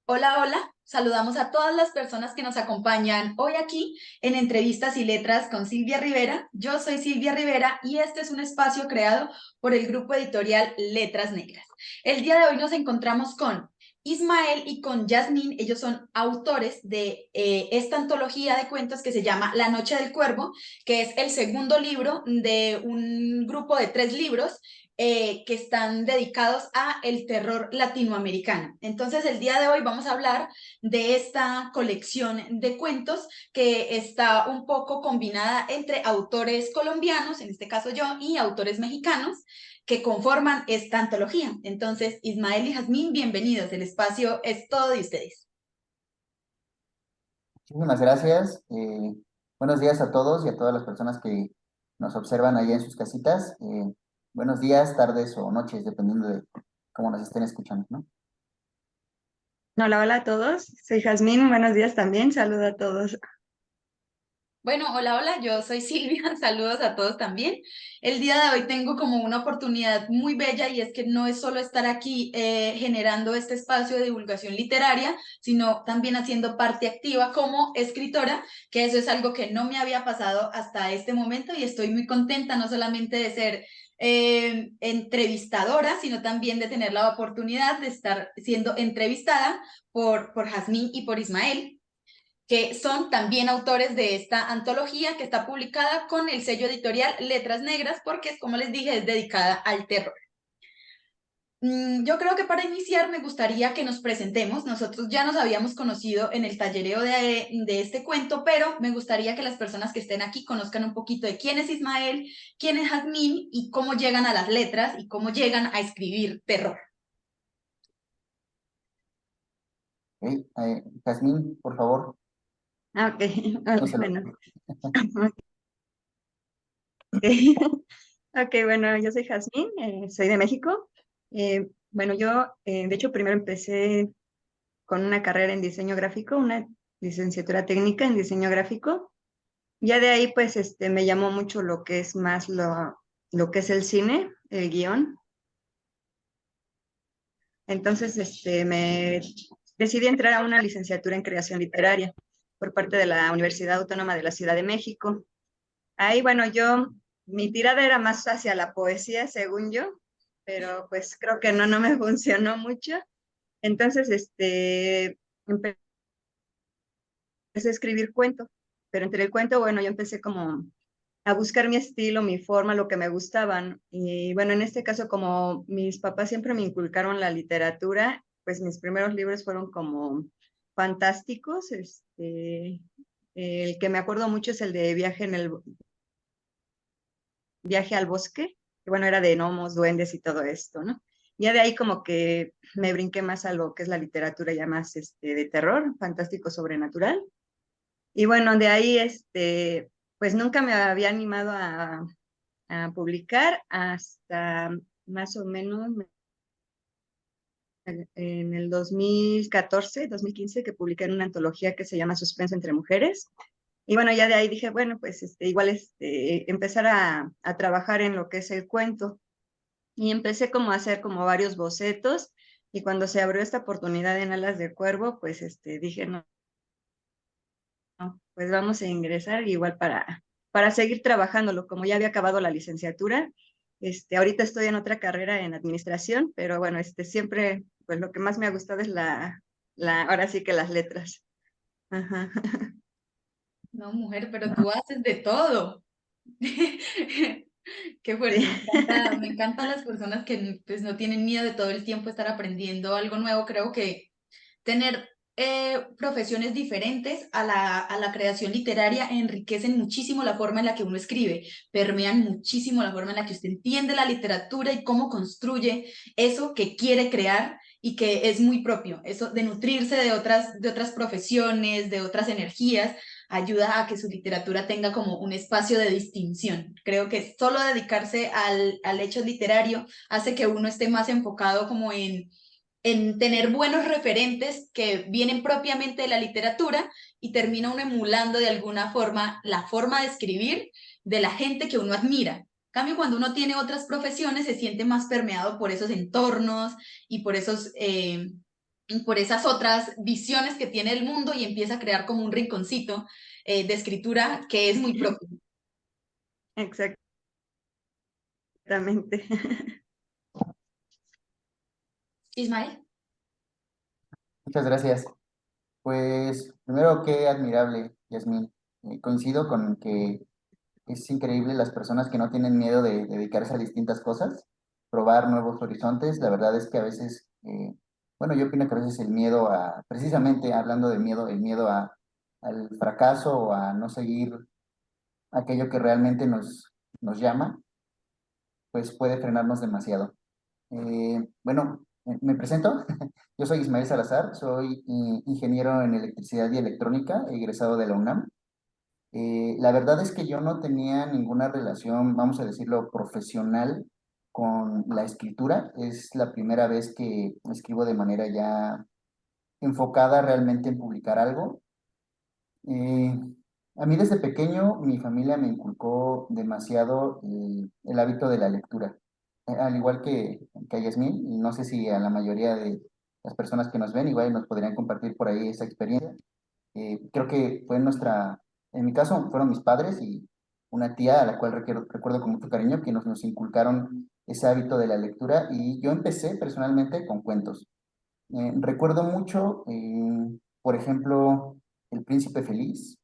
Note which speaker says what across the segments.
Speaker 1: Hola, hola. Saludamos a todas las personas que nos acompañan hoy aquí en Entrevistas y Letras con Silvia Rivera. Yo soy Silvia Rivera y este es un espacio creado por el grupo editorial Letras Negras. El día de hoy nos encontramos con Ismael y con Yasmín. Ellos son autores de esta antología de cuentos que se llama La Noche del Cuervo, que es el segundo libro de un grupo de 3 libros que están dedicados a el terror latinoamericano. Entonces, el día de hoy vamos a hablar de esta colección de cuentos que está un poco combinada entre autores colombianos, en este caso yo, y autores mexicanos que conforman esta antología. Entonces, Ismael y Jazmín, bienvenidos. El espacio es todo de ustedes.
Speaker 2: Muchísimas gracias. Buenos días a todos y a todas las personas que nos observan allá en sus casitas. Buenos días, tardes o noches, dependiendo de cómo nos estén escuchando, ¿no?
Speaker 3: Hola, hola a todos. Soy Jazmín. Buenos días también. Saludo a todos.
Speaker 1: Bueno, hola, hola, yo soy Silvia, saludos a todos también. El día de hoy tengo como una oportunidad muy bella y es que no es solo estar aquí generando este espacio de divulgación literaria, sino también haciendo parte activa como escritora, que eso es algo que no me había pasado hasta este momento y estoy muy contenta no solamente de ser entrevistadora, sino también de tener la oportunidad de estar siendo entrevistada por Jazmín y por Ismael, que son también autores de esta antología que está publicada con el sello editorial Letras Negras, porque es, como les dije, es dedicada al terror. Yo creo que para iniciar me gustaría que nos presentemos. Nosotros ya nos habíamos conocido en el tallereo de este cuento, pero me gustaría que las personas que estén aquí conozcan un poquito de quién es Ismael, quién es Jazmín y cómo llegan a las letras y cómo llegan a escribir terror.
Speaker 2: Ok, Jazmín, por favor,
Speaker 3: Ok,
Speaker 2: no
Speaker 3: hola,
Speaker 2: se lo...
Speaker 3: bueno. Ok, ok, bueno, yo soy Jazmín, soy de México. Bueno, yo, de hecho, primero empecé con una carrera en diseño gráfico, una licenciatura técnica en diseño gráfico. Ya de ahí, pues, me llamó mucho lo que es más lo que es el cine, el guión. Entonces, me decidí entrar a una licenciatura en creación literaria por parte de la Universidad Autónoma de la Ciudad de México. Ahí, bueno, mi tirada era más hacia la poesía, según yo, pero pues creo que no me funcionó mucho. Entonces, empecé a escribir cuentos, pero entre el cuento, bueno, yo empecé como a buscar mi estilo, mi forma, lo que me gustaban. Y bueno, en este caso, como mis papás siempre me inculcaron la literatura, pues mis primeros libros fueron como fantásticos. El que me acuerdo mucho es el de Viaje al Bosque, que bueno, era de gnomos, duendes y todo esto, ¿no? Ya de ahí como que me brinqué más a lo que es la literatura ya más de terror, fantástico, sobrenatural. Y bueno, de ahí, pues nunca me había animado a publicar hasta más o menos en el 2014, 2015, que publiqué en una antología que se llama Suspenso entre Mujeres. Y bueno, ya de ahí dije, bueno, pues igual empezar a trabajar en lo que es el cuento. Y empecé como a hacer como varios bocetos. Y cuando se abrió esta oportunidad en Alas de Cuervo, pues dije, no, no, pues vamos a ingresar igual para seguir trabajándolo. Como ya había acabado la licenciatura, ahorita estoy en otra carrera en administración, pero bueno, siempre, pues lo que más me ha gustado es ahora sí que las letras. Ajá.
Speaker 1: No, mujer, pero tú haces de todo. Qué fuerte,
Speaker 3: Sí.
Speaker 1: me encantan las personas que pues, no tienen miedo de todo el tiempo estar aprendiendo algo nuevo. Creo que tener profesiones diferentes a la creación literaria enriquecen muchísimo la forma en la que uno escribe, permean muchísimo la forma en la que usted entiende la literatura y cómo construye eso que quiere crear y que es muy propio. Eso de nutrirse de otras profesiones, de otras energías, ayuda a que su literatura tenga como un espacio de distinción. Creo que solo dedicarse al hecho literario hace que uno esté más enfocado como en tener buenos referentes que vienen propiamente de la literatura y termina uno emulando de alguna forma la forma de escribir de la gente que uno admira. En cambio, cuando uno tiene otras profesiones, se siente más permeado por esos entornos y por esos por esas otras visiones que tiene el mundo y empieza a crear como un rinconcito de escritura que es muy propio.
Speaker 3: Exactamente.
Speaker 1: Ismael.
Speaker 2: Muchas gracias. Pues primero, qué admirable, Yasmín. Coincido con que es increíble las personas que no tienen miedo de dedicarse a distintas cosas, probar nuevos horizontes. La verdad es que a veces, bueno, yo opino que a veces el miedo a, precisamente hablando de miedo, el miedo al fracaso o a no seguir aquello que realmente nos llama, pues puede frenarnos demasiado. Bueno, me presento. Yo soy Ismael Salazar, soy ingeniero en electricidad y electrónica, egresado de la UNAM. La verdad es que yo no tenía ninguna relación, vamos a decirlo, profesional con la escritura. Es la primera vez que escribo de manera ya enfocada realmente en publicar algo. Eh, a mí desde pequeño mi familia me inculcó demasiado el hábito de la lectura. Al igual que a Yasmín, y no sé si a la mayoría de las personas que nos ven igual nos podrían compartir por ahí esa experiencia. Creo que fue en mi caso fueron mis padres y una tía a la cual recuerdo con mucho cariño que nos inculcaron ese hábito de la lectura y yo empecé personalmente con cuentos. Recuerdo mucho, por ejemplo, El Príncipe Feliz.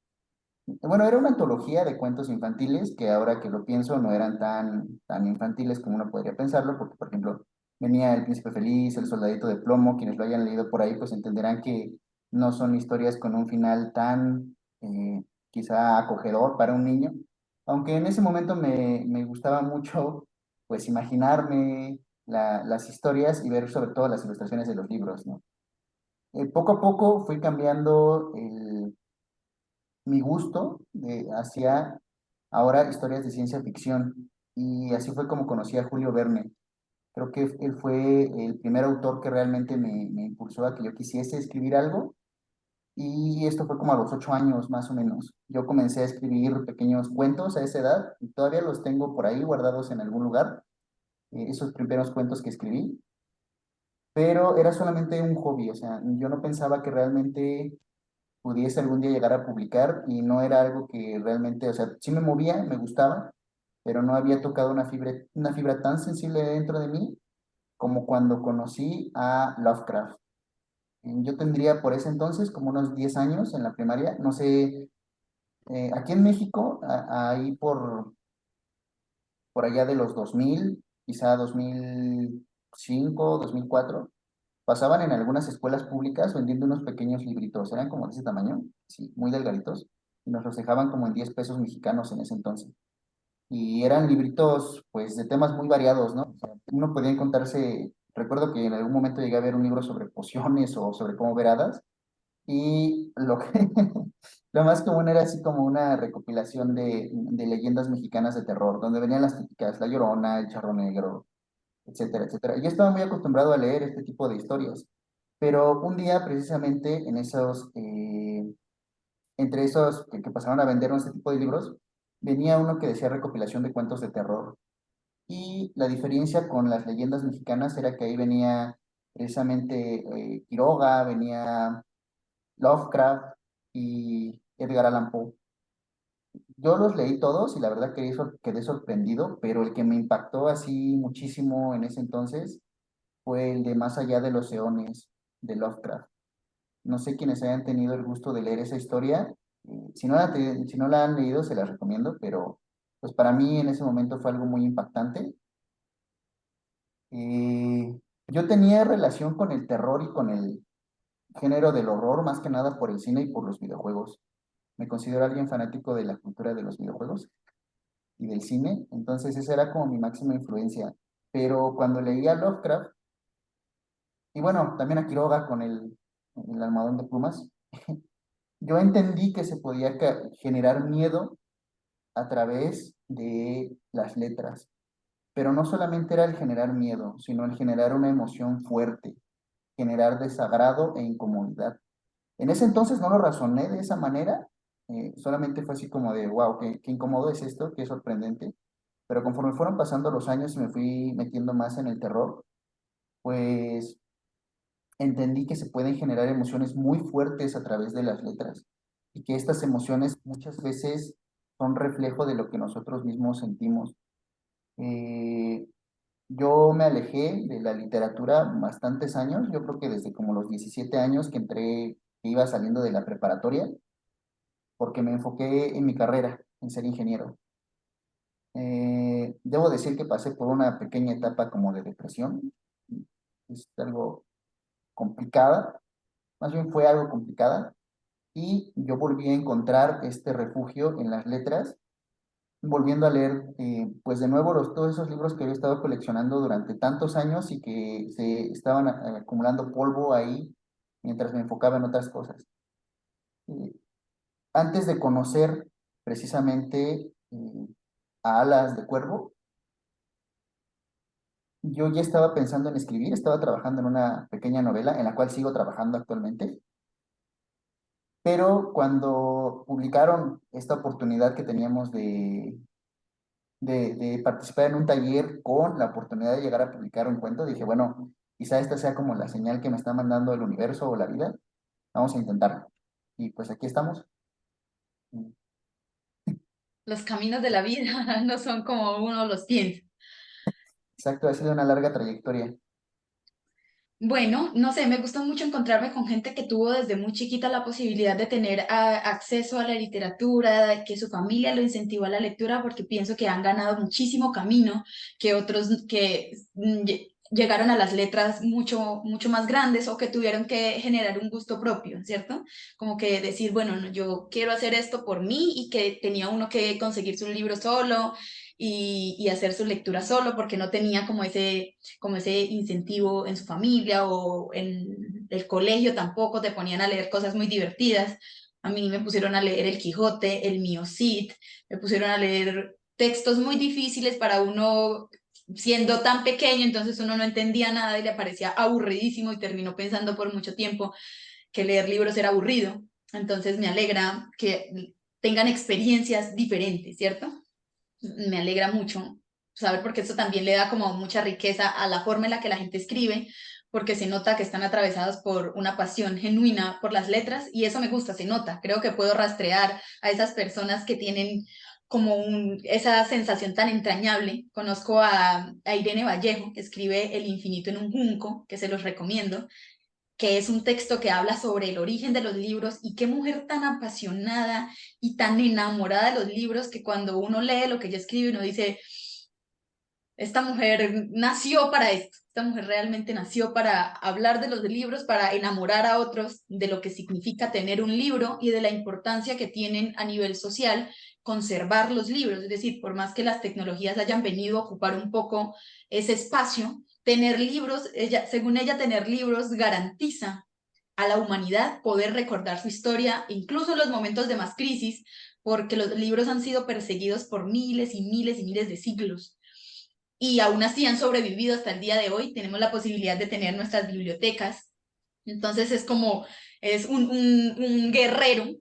Speaker 2: Bueno, era una antología de cuentos infantiles que ahora que lo pienso no eran tan infantiles como uno podría pensarlo, porque por ejemplo venía El Príncipe Feliz, El Soldadito de Plomo, quienes lo hayan leído por ahí pues entenderán que no son historias con un final tan quizá acogedor para un niño, aunque en ese momento me gustaba mucho pues imaginarme las historias y ver sobre todo las ilustraciones de los libros, ¿no? Poco a poco fui cambiando mi gusto hacia ahora historias de ciencia ficción. Y así fue como conocí a Julio Verne. Creo que él fue el primer autor que realmente me impulsó a que yo quisiese escribir algo. Y esto fue como a los 8 años más o menos. Yo comencé a escribir pequeños cuentos a esa edad y todavía los tengo por ahí guardados en algún lugar, esos primeros cuentos que escribí. Pero era solamente un hobby, o sea, yo no pensaba que realmente pudiese algún día llegar a publicar y no era algo que realmente, o sea, sí me movía, me gustaba, pero no había tocado una fibra tan sensible dentro de mí como cuando conocí a Lovecraft. Yo tendría por ese entonces como unos 10 años en la primaria, no sé, aquí en México, ahí por allá de los 2000 quizá 2005 2004 pasaban en algunas escuelas públicas vendiendo unos pequeños libritos, eran como de ese tamaño, sí, muy delgaditos, y nos los dejaban como en 10 pesos mexicanos en ese entonces. Y eran libritos, pues, de temas muy variados, ¿no? O sea, uno podía encontrarse, recuerdo que en algún momento llegué a ver un libro sobre pociones o sobre cómo ver hadas, y lo más común era así como una recopilación de leyendas mexicanas de terror, donde venían las típicas, La Llorona, El Charro Negro, etcétera, etcétera. Yo estaba muy acostumbrado a leer este tipo de historias, pero un día precisamente entre esos que pasaron a vender este tipo de libros, venía uno que decía recopilación de cuentos de terror. Y la diferencia con las leyendas mexicanas era que ahí venía precisamente Quiroga, venía Lovecraft y Edgar Allan Poe. Yo los leí todos y la verdad que quedé sorprendido, pero el que me impactó así muchísimo en ese entonces fue el de Más allá de los eones de Lovecraft. No sé quiénes hayan tenido el gusto de leer esa historia. Si no la han leído, se las recomiendo, pero pues para mí en ese momento fue algo muy impactante. Yo tenía relación con el terror y con el género del horror, más que nada por el cine y por los videojuegos. Me considero alguien fanático de la cultura de los videojuegos y del cine, entonces esa era como mi máxima influencia. Pero cuando leía Lovecraft, y bueno, también a Quiroga con el almohadón de plumas, yo entendí que se podía generar miedo a través de las letras, pero no solamente era el generar miedo, sino el generar una emoción fuerte, generar desagrado e incomodidad. En ese entonces no lo razoné de esa manera, solamente fue así como de, wow, qué incómodo es esto, qué sorprendente, pero conforme fueron pasando los años y me fui metiendo más en el terror, pues entendí que se pueden generar emociones muy fuertes a través de las letras y que estas emociones muchas veces son reflejo de lo que nosotros mismos sentimos. Eh, yo me alejé de la literatura bastantes años, yo creo que desde como los 17 años que entré, que iba saliendo de la preparatoria, porque me enfoqué en mi carrera, en ser ingeniero. Debo decir que pasé por una pequeña etapa como de depresión, es algo complicada, más bien fue algo complicada, y yo volví a encontrar este refugio en las letras, volviendo a leer, pues de nuevo todos esos libros que había estado coleccionando durante tantos años y que se estaban acumulando polvo ahí mientras me enfocaba en otras cosas. Eh, Antes de conocer precisamente a Alas de Cuervo, yo ya estaba pensando en escribir, estaba trabajando en una pequeña novela en la cual sigo trabajando actualmente, pero cuando publicaron esta oportunidad que teníamos de participar en un taller con la oportunidad de llegar a publicar un cuento, dije, bueno, quizá esta sea como la señal que me está mandando el universo o la vida, vamos a intentarlo. Y pues aquí estamos.
Speaker 1: Los caminos de la vida no son como uno los piensa.
Speaker 2: Exacto, ha sido una larga trayectoria.
Speaker 1: Bueno, no sé, me gusta mucho encontrarme con gente que tuvo desde muy chiquita la posibilidad de tener acceso a la literatura, que su familia lo incentivó a la lectura, porque pienso que han ganado muchísimo camino que otros que llegaron a las letras mucho, mucho más grandes o que tuvieron que generar un gusto propio, ¿cierto? Como que decir, bueno, no, yo quiero hacer esto por mí y que tenía uno que conseguirse un libro solo y hacer su lectura solo porque no tenía como ese incentivo en su familia o en el colegio tampoco te ponían a leer cosas muy divertidas. A mí me pusieron a leer El Quijote, el Mío Cid, me pusieron a leer textos muy difíciles para uno siendo tan pequeño, entonces uno no entendía nada y le parecía aburridísimo y terminó pensando por mucho tiempo que leer libros era aburrido. Entonces me alegra que tengan experiencias diferentes, ¿cierto? Me alegra mucho saber porque esto también le da como mucha riqueza a la forma en la que la gente escribe, porque se nota que están atravesados por una pasión genuina por las letras y eso me gusta, se nota. Creo que puedo rastrear a esas personas que tienen como esa sensación tan entrañable. Conozco a Irene Vallejo, que escribe El infinito en un junco, que se los recomiendo, que es un texto que habla sobre el origen de los libros y qué mujer tan apasionada y tan enamorada de los libros que cuando uno lee lo que ella escribe uno dice, esta mujer nació para esto, esta mujer realmente nació para hablar de los libros, para enamorar a otros de lo que significa tener un libro y de la importancia que tienen a nivel social conservar los libros, es decir, por más que las tecnologías hayan venido a ocupar un poco ese espacio, tener libros, según ella, tener libros garantiza a la humanidad poder recordar su historia, incluso en los momentos de más crisis, porque los libros han sido perseguidos por miles y miles y miles de siglos y aún así han sobrevivido hasta el día de hoy. Tenemos la posibilidad de tener nuestras bibliotecas. Entonces es como, es un guerrero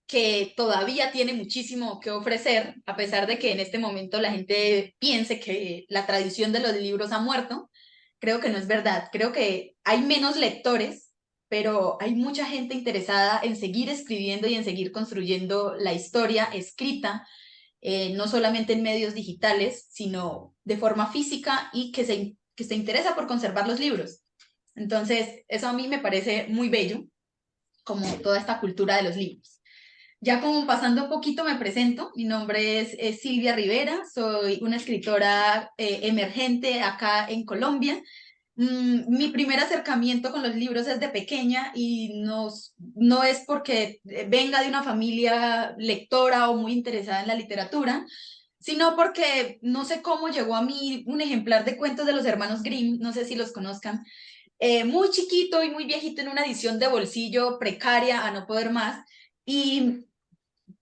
Speaker 1: que todavía tiene muchísimo que ofrecer, a pesar de que en este momento la gente piense que la tradición de los libros ha muerto. Creo que no es verdad. Creo que hay menos lectores, pero hay mucha gente interesada en seguir escribiendo y en seguir construyendo la historia escrita no solamente en medios digitales, sino de forma física y que se interesa por conservar los libros. Entonces, eso a mí me parece muy bello, como toda esta cultura de los libros. Ya como pasando un poquito me presento, mi nombre es Silvia Rivera, soy una escritora emergente acá en Colombia. Mi primer acercamiento con los libros es de pequeña y no es porque venga de una familia lectora o muy interesada en la literatura, sino porque no sé cómo llegó a mí un ejemplar de cuentos de los hermanos Grimm, no sé si los conozcan, muy chiquito y muy viejito en una edición de bolsillo precaria a no poder más. Y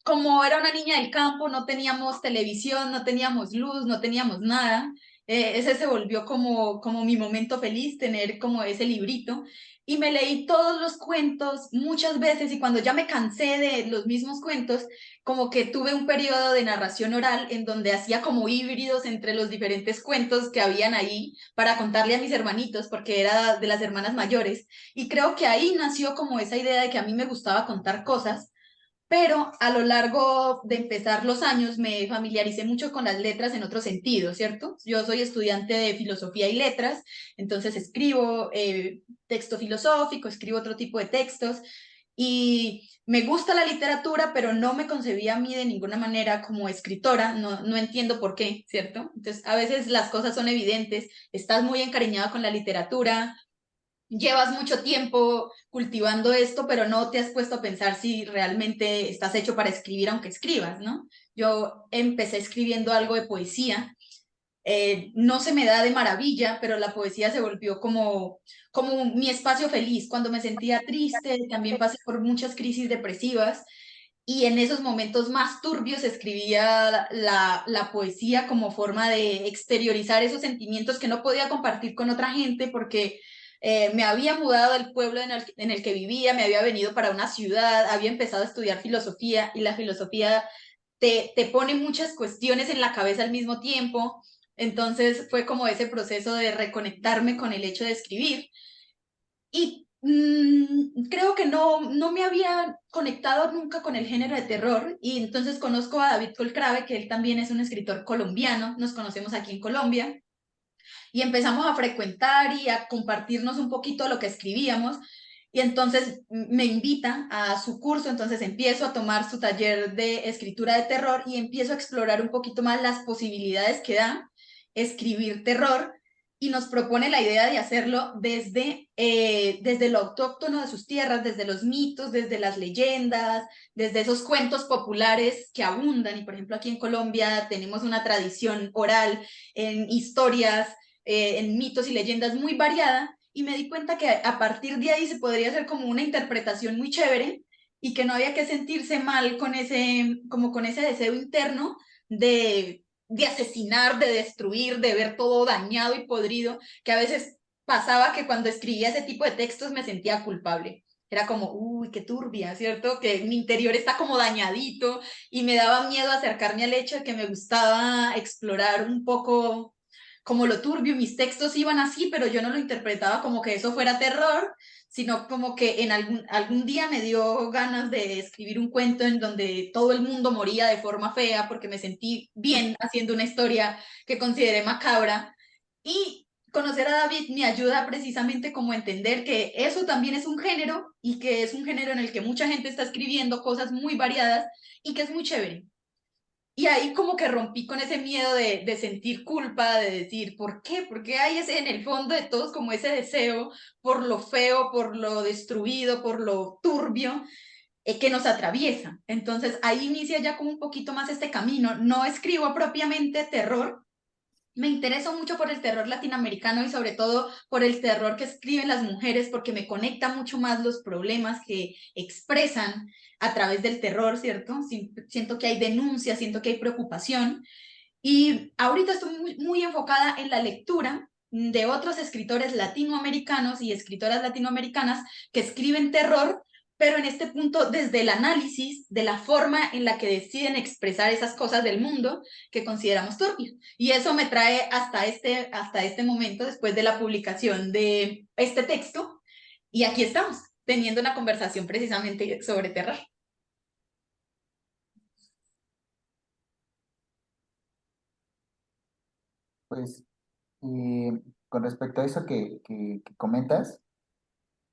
Speaker 1: como era una niña del campo, no teníamos televisión, no teníamos luz, no teníamos nada. ese se volvió como mi momento feliz, tener como ese librito. Y me leí todos los cuentos muchas veces y cuando ya me cansé de los mismos cuentos, como que tuve un periodo de narración oral en donde hacía como híbridos entre los diferentes cuentos que habían ahí para contarle a mis hermanitos, porque era de las hermanas mayores. Y creo que ahí nació como esa idea de que a mí me gustaba contar cosas, pero a lo largo de empezar los años me familiaricé mucho con las letras en otro sentido, ¿cierto? Yo soy estudiante de filosofía y letras, entonces escribo texto filosófico, escribo otro tipo de textos y me gusta la literatura, pero no me concebía a mí de ninguna manera como escritora, no entiendo por qué, ¿cierto? Entonces a veces las cosas son evidentes, estás muy encariñado con la literatura, llevas mucho tiempo cultivando esto, pero no te has puesto a pensar si realmente estás hecho para escribir aunque escribas, ¿no? Yo empecé escribiendo algo de poesía, no se me da de maravilla, pero la poesía se volvió como mi espacio feliz. Cuando me sentía triste, también pasé por muchas crisis depresivas y en esos momentos más turbios escribía la poesía como forma de exteriorizar esos sentimientos que no podía compartir con otra gente porque me había mudado del pueblo en el que vivía, me había venido para una ciudad, había empezado a estudiar filosofía y la filosofía te pone muchas cuestiones en la cabeza al mismo tiempo. Entonces fue como ese proceso de reconectarme con el hecho de escribir. Y creo que no me había conectado nunca con el género de terror. Y entonces conozco a David Colcrave, que él también es un escritor colombiano. Nos conocemos aquí en Colombia. Y empezamos a frecuentar y a compartirnos un poquito lo que escribíamos. Y entonces me invita a su curso, entonces empiezo a tomar su taller de escritura de terror y empiezo a explorar un poquito más las posibilidades que da escribir terror y nos propone la idea de hacerlo desde lo autóctono de sus tierras, desde los mitos, desde las leyendas, desde esos cuentos populares que abundan. Y por ejemplo aquí en Colombia tenemos una tradición oral en historias, en mitos y leyendas muy variada y me di cuenta que a partir de ahí se podría hacer como una interpretación muy chévere y que no había que sentirse mal con ese deseo interno de asesinar, de destruir, de ver todo dañado y podrido, que a veces pasaba que cuando escribía ese tipo de textos me sentía culpable. Era como, uy, qué turbia, ¿cierto? Que mi interior está como dañadito y me daba miedo acercarme al hecho de que me gustaba explorar un poco como lo turbio, mis textos iban así, pero yo no lo interpretaba como que eso fuera terror, sino como que en algún día me dio ganas de escribir un cuento en donde todo el mundo moría de forma fea porque me sentí bien haciendo una historia que consideré macabra. Y conocer a David me ayuda precisamente como a entender que eso también es un género y que es un género en el que mucha gente está escribiendo cosas muy variadas y que es muy chévere. Y ahí como que rompí con ese miedo de sentir culpa, de decir, ¿por qué? Porque hay ese en el fondo de todos como ese deseo por lo feo, por lo destruido, por lo turbio que nos atraviesa. Entonces ahí inicia ya como un poquito más este camino. No escribo propiamente terror, me intereso mucho por el terror latinoamericano y sobre todo por el terror que escriben las mujeres porque me conecta mucho más los problemas que expresan a través del terror, ¿cierto? Siento que hay denuncia, siento que hay preocupación y ahorita estoy muy enfocada en la lectura de otros escritores latinoamericanos y escritoras latinoamericanas que escriben terror, pero en este punto desde el análisis de la forma en la que deciden expresar esas cosas del mundo que consideramos turbias. Y eso me trae hasta este momento, después de la publicación de este texto, y aquí estamos, teniendo una conversación precisamente sobre terror.
Speaker 2: Pues con respecto a eso que comentas,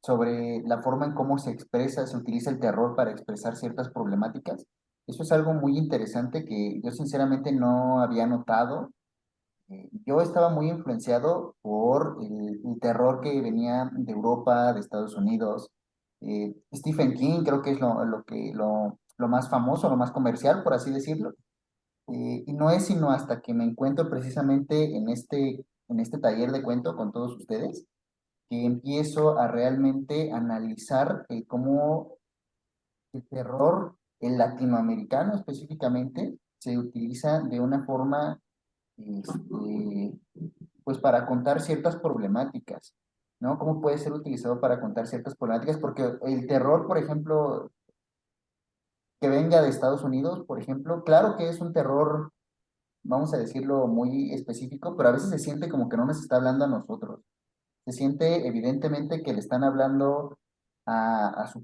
Speaker 2: sobre la forma en cómo se expresa, se utiliza el terror para expresar ciertas problemáticas, eso es algo muy interesante que yo sinceramente no había notado. Yo estaba muy influenciado por el terror que venía de Europa, de Estados Unidos. Stephen King creo que es lo más famoso, lo más comercial, por así decirlo. Y no es sino hasta que me encuentro precisamente en este taller de cuento con todos ustedes, que empiezo a realmente analizar cómo el terror, el latinoamericano específicamente, se utiliza de una forma este, pues para contar ciertas problemáticas, ¿no? ¿Cómo puede ser utilizado para contar ciertas problemáticas? Porque el terror, por ejemplo, que venga de Estados Unidos, por ejemplo, claro que es un terror, vamos a decirlo, muy específico, pero a veces se siente como que no nos está hablando a nosotros. Se siente evidentemente que le están hablando a su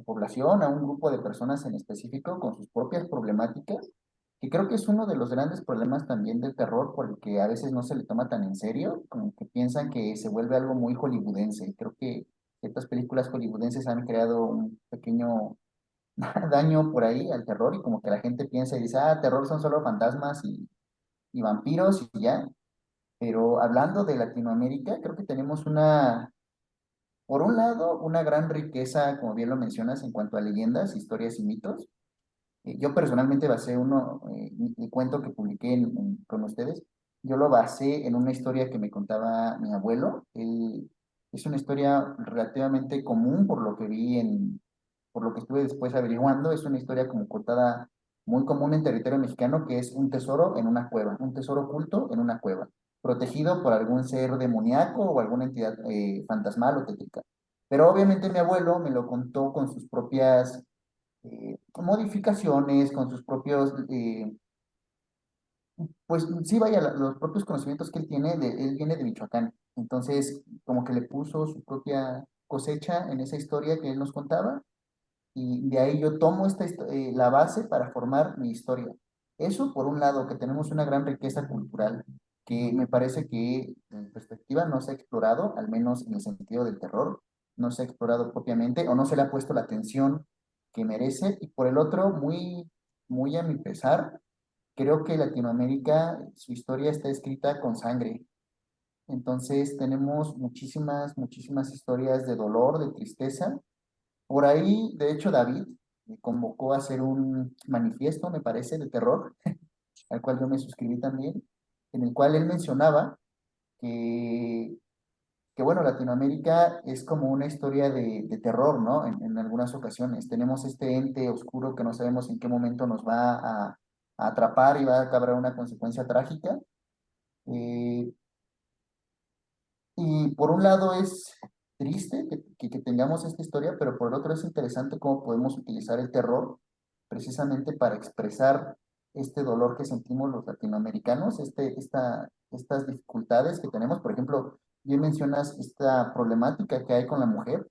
Speaker 2: población, a un grupo de personas en específico con sus propias problemáticas, que creo que es uno de los grandes problemas también del terror, por el que a veces no se le toma tan en serio, como que piensan que se vuelve algo muy hollywoodense. Creo que ciertas películas hollywoodenses han creado un pequeño daño por ahí al terror y como que la gente piensa y dice, ah, terror son solo fantasmas y vampiros y ya. Pero hablando de Latinoamérica, creo que tenemos por un lado, una gran riqueza, como bien lo mencionas, en cuanto a leyendas, historias y mitos. Yo personalmente basé el cuento que publiqué con ustedes, yo lo basé en una historia que me contaba mi abuelo. Es una historia relativamente común por lo que por lo que estuve después averiguando, es una historia como contada muy común en territorio mexicano, que es un tesoro en una cueva, un tesoro oculto en una cueva, protegido por algún ser demoníaco o alguna entidad fantasmal o tétrica. Pero obviamente mi abuelo me lo contó con sus propias modificaciones, con sus propios, pues sí, vaya, los propios conocimientos que él tiene, él viene de Michoacán, entonces como que le puso su propia cosecha en esa historia que él nos contaba, y de ahí yo tomo la base para formar mi historia. Eso por un lado, que tenemos una gran riqueza cultural, que me parece que en perspectiva no se ha explorado, al menos en el sentido del terror, no se ha explorado propiamente o no se le ha puesto la atención que merece. Y por el otro, muy a mi pesar, creo que Latinoamérica, su historia está escrita con sangre. Entonces tenemos muchísimas historias de dolor, de tristeza. Por ahí, de hecho, David me convocó a hacer un manifiesto, me parece, de terror, al cual yo me suscribí también, en el cual él mencionaba que, que bueno, Latinoamérica es como una historia de terror, ¿no? En algunas ocasiones. Tenemos este ente oscuro que no sabemos en qué momento nos va a atrapar y va a acabar una consecuencia trágica. Eh, Y por un lado es triste que tengamos esta historia, pero por el otro es interesante cómo podemos utilizar el terror precisamente para expresar este dolor que sentimos los latinoamericanos, estas dificultades que tenemos. Por ejemplo, bien mencionas esta problemática que hay con la mujer,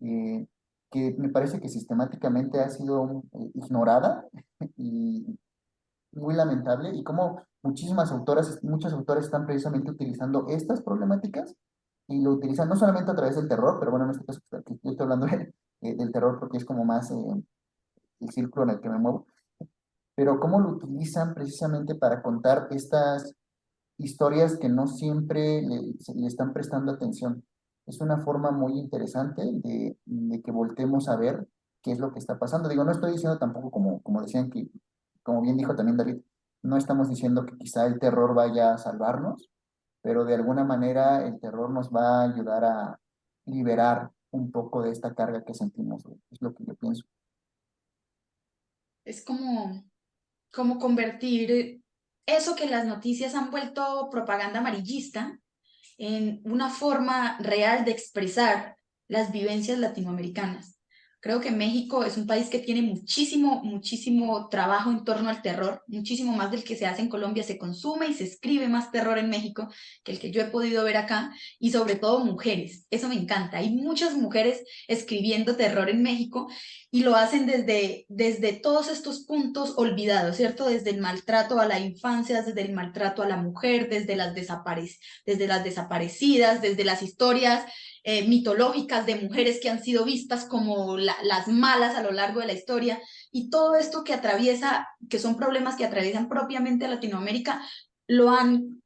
Speaker 2: eh, que me parece que sistemáticamente ha sido ignorada y muy lamentable, y cómo muchos autores están precisamente utilizando estas problemáticas y lo utilizan no solamente a través del terror, pero bueno, en este caso que yo estoy hablando del terror porque es como más el círculo en el que me muevo, pero cómo lo utilizan precisamente para contar estas historias que no siempre le están prestando atención. Es una forma muy interesante de que voltemos a ver qué es lo que está pasando. Digo, no estoy diciendo tampoco como decían que, como bien dijo también David, no estamos diciendo que quizá el terror vaya a salvarnos, pero de alguna manera el terror nos va a ayudar a liberar un poco de esta carga que sentimos. Es lo que yo pienso.
Speaker 1: Es como convertir eso que las noticias han vuelto propaganda amarillista en una forma real de expresar las vivencias latinoamericanas. Creo que México es un país que tiene muchísimo trabajo en torno al terror, muchísimo más del que se hace en Colombia. Se consume y se escribe más terror en México que el que yo he podido ver acá, y sobre todo mujeres. Eso me encanta. Hay muchas mujeres escribiendo terror en México y lo hacen desde todos estos puntos olvidados, ¿cierto? Desde el maltrato a la infancia, desde el maltrato a la mujer, desde las desaparecidas, desde las historias mitológicas de mujeres que han sido vistas como las malas a lo largo de la historia, y todo esto que son problemas que atraviesan propiamente a Latinoamérica, lo han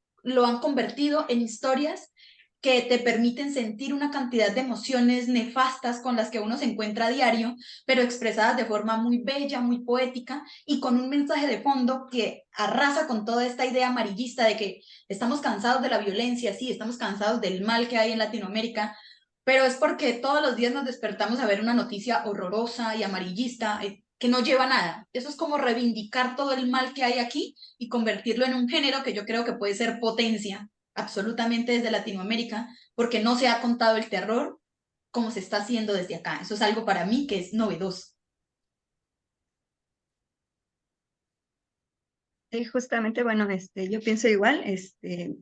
Speaker 1: convertido en historias que te permiten sentir una cantidad de emociones nefastas con las que uno se encuentra a diario, pero expresadas de forma muy bella, muy poética, y con un mensaje de fondo que arrasa con toda esta idea amarillista de que estamos cansados de la violencia, sí, estamos cansados del mal que hay en Latinoamérica, pero es porque todos los días nos despertamos a ver una noticia horrorosa y amarillista. que no lleva nada. Eso es como reivindicar todo el mal que hay aquí y convertirlo en un género que yo creo que puede ser potencia absolutamente desde Latinoamérica, porque no se ha contado el terror como se está haciendo desde acá. Eso es algo para mí que es novedoso.
Speaker 3: Sí, justamente, bueno, yo pienso igual,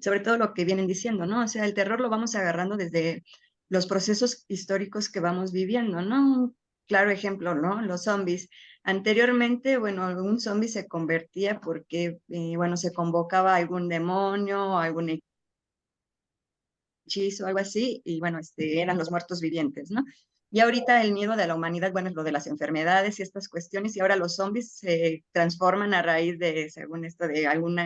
Speaker 3: sobre todo lo que vienen diciendo, ¿no? O sea, el terror lo vamos agarrando desde los procesos históricos que vamos viviendo, ¿no? Un claro ejemplo, ¿no? Los zombies. Anteriormente, bueno, un zombie se convertía porque, bueno, se convocaba algún demonio, algún hechizo, algo así, y bueno, eran los muertos vivientes, ¿no? Y ahorita el miedo de la humanidad, bueno, es lo de las enfermedades y estas cuestiones, y ahora los zombies se transforman a raíz de, según esto, de algún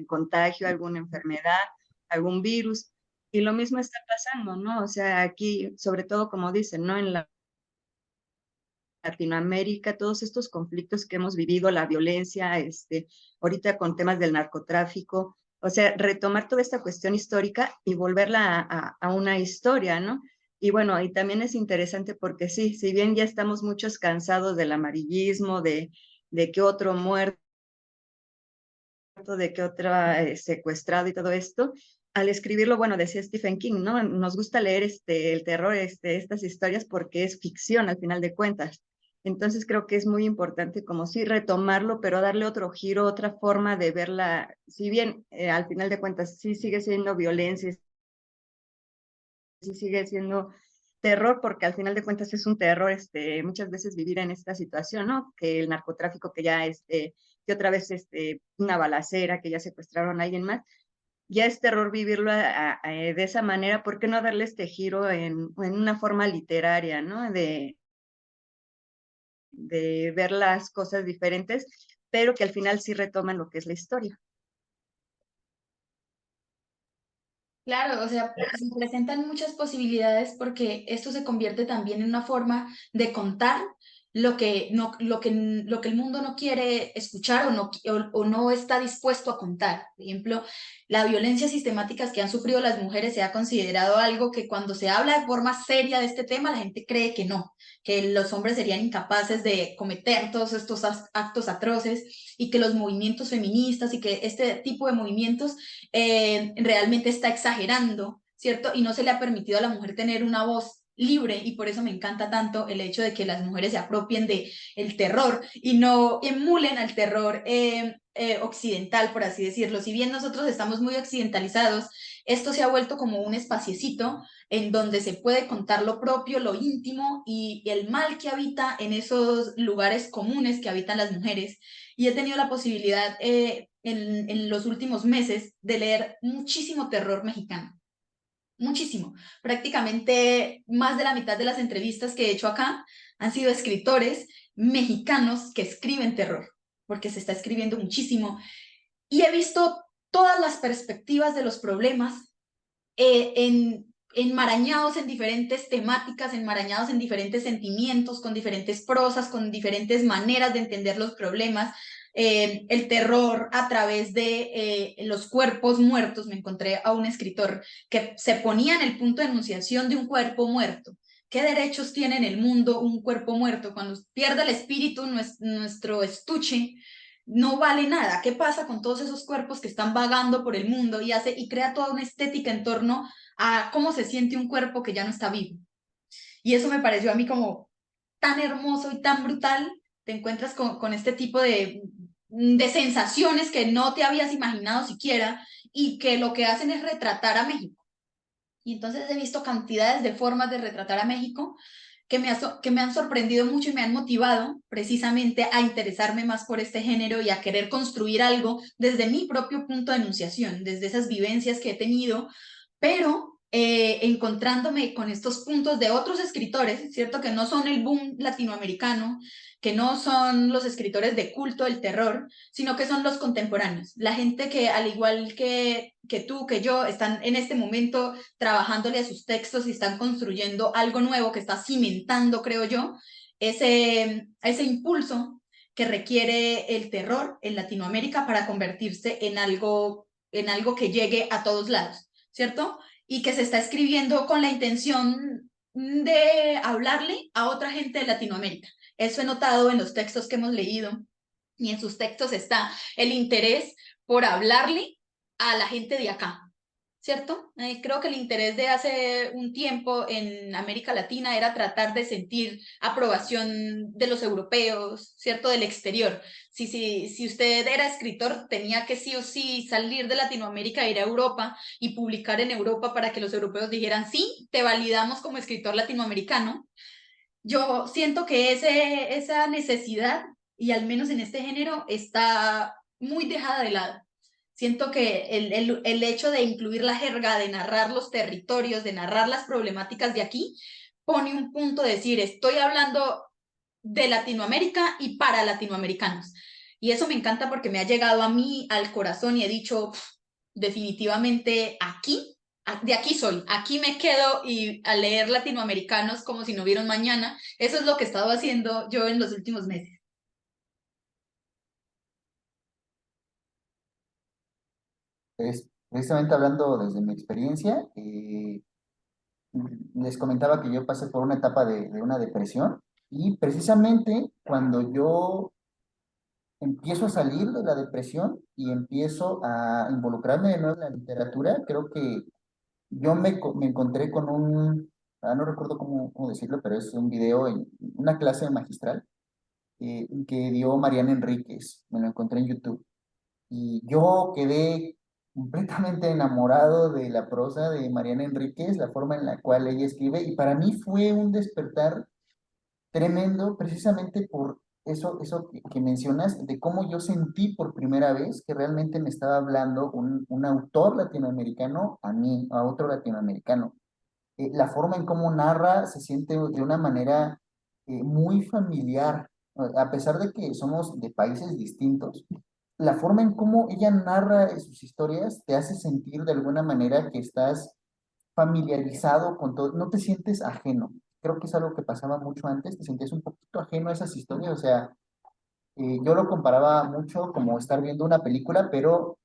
Speaker 3: contagio, alguna enfermedad, algún virus, y lo mismo está pasando, ¿no? O sea, aquí, sobre todo, como dicen, ¿no? En Latinoamérica, todos estos conflictos que hemos vivido, la violencia, ahorita con temas del narcotráfico, o sea, retomar toda esta cuestión histórica y volverla a una historia, ¿no? Y bueno, y también es interesante porque sí, si bien ya estamos muchos cansados del amarillismo, de que otro muerto, de que otra secuestrado y todo esto, al escribirlo, bueno, decía Stephen King, ¿no? Nos gusta leer el terror, estas historias porque es ficción al final de cuentas. Entonces creo que es muy importante como sí retomarlo, pero darle otro giro, otra forma de verla, si bien al final de cuentas sí sigue siendo violencia, sí sigue siendo terror, porque al final de cuentas es un terror muchas veces vivir en esta situación, ¿no? Que el narcotráfico, que ya que otra vez una balacera, que ya secuestraron a alguien más, ya es terror vivirlo de esa manera. ¿Por qué no darle este giro en una forma literaria, ¿no? De ver las cosas diferentes, pero que al final sí retoman lo que es la historia.
Speaker 1: Claro, o sea, se presentan muchas posibilidades porque esto se convierte también en una forma de contar lo que el mundo no quiere escuchar o no está dispuesto a contar. Por ejemplo, la violencia sistemática que han sufrido las mujeres se ha considerado algo que cuando se habla de forma seria de este tema, la gente cree que no, que los hombres serían incapaces de cometer todos estos actos atroces y que los movimientos feministas y que este tipo de movimientos realmente está exagerando, ¿cierto? Y no se le ha permitido a la mujer tener una voz libre, y por eso me encanta tanto el hecho de que las mujeres se apropien de el terror y no emulen al terror occidental, por así decirlo. Si bien nosotros estamos muy occidentalizados, esto se ha vuelto como un espaciecito en donde se puede contar lo propio, lo íntimo y el mal que habita en esos lugares comunes que habitan las mujeres. Y he tenido la posibilidad en los últimos meses de leer muchísimo terror mexicano, muchísimo. Prácticamente más de la mitad de las entrevistas que he hecho acá han sido escritores mexicanos que escriben terror, porque se está escribiendo muchísimo. Y he visto todas las perspectivas de los problemas enmarañados en diferentes temáticas, enmarañados en diferentes sentimientos, con diferentes prosas, con diferentes maneras de entender los problemas. El terror a través de los cuerpos muertos. Me encontré a un escritor que se ponía en el punto de enunciación de un cuerpo muerto. ¿Qué derechos tiene en el mundo un cuerpo muerto? Cuando pierde el espíritu, nuestro estuche no vale nada. ¿Qué pasa con todos esos cuerpos que están vagando por el mundo y crea toda una estética en torno a cómo se siente un cuerpo que ya no está vivo? Y eso me pareció a mí como tan hermoso y tan brutal. Te encuentras con este tipo de sensaciones que no te habías imaginado siquiera y que lo que hacen es retratar a México. Y entonces he visto cantidades de formas de retratar a México que me han sorprendido mucho y me han motivado precisamente a interesarme más por este género y a querer construir algo desde mi propio punto de enunciación, desde esas vivencias que he tenido, pero encontrándome con estos puntos de otros escritores, ¿cierto? Que no son el boom latinoamericano, que no son los escritores de culto del terror, sino que son los contemporáneos, la gente que al igual que tú, que yo, están en este momento trabajándole a sus textos y están construyendo algo nuevo que está cimentando, creo yo, ese impulso que requiere el terror en Latinoamérica para convertirse en algo que llegue a todos lados, ¿cierto? Y que se está escribiendo con la intención de hablarle a otra gente de Latinoamérica, Eso he notado en los textos que hemos leído y en sus textos está el interés por hablarle a la gente de acá, ¿cierto? Creo que el interés de hace un tiempo en América Latina era tratar de sentir aprobación de los europeos, ¿cierto? Del exterior. Si usted era escritor, tenía que sí o sí salir de Latinoamérica, ir a Europa y publicar en Europa para que los europeos dijeran, sí, te validamos como escritor latinoamericano. Yo siento que esa necesidad, y al menos en este género, está muy dejada de lado. Siento que el hecho de incluir la jerga, de narrar los territorios, de narrar las problemáticas de aquí, pone un punto de decir, estoy hablando de Latinoamérica y para latinoamericanos. Y eso me encanta porque me ha llegado a mí al corazón y he dicho, definitivamente aquí, de aquí soy, aquí me quedo y a leer latinoamericanos como si no hubiera un mañana. Eso es lo que he estado haciendo yo en los últimos meses.
Speaker 2: Precisamente hablando desde mi experiencia, les comentaba que yo pasé por una etapa de una depresión y precisamente cuando yo empiezo a salir de la depresión y empiezo a involucrarme de nuevo en la literatura, creo que yo me encontré con no recuerdo cómo decirlo, pero es un video en una clase magistral que dio Mariana Enríquez, me lo encontré en YouTube. Y yo quedé completamente enamorado de la prosa de Mariana Enríquez, la forma en la cual ella escribe, y para mí fue un despertar tremendo, precisamente por eso que mencionas, de cómo yo sentí por primera vez que realmente me estaba hablando un autor latinoamericano a mí, a otro latinoamericano. La forma en cómo narra se siente de una manera muy familiar, a pesar de que somos de países distintos. La forma en cómo ella narra sus historias te hace sentir de alguna manera que estás familiarizado con todo, no te sientes ajeno. Creo que es algo que pasaba mucho antes, te sentías un poquito ajeno a esas historias, o sea, yo lo comparaba mucho como estar viendo una película, pero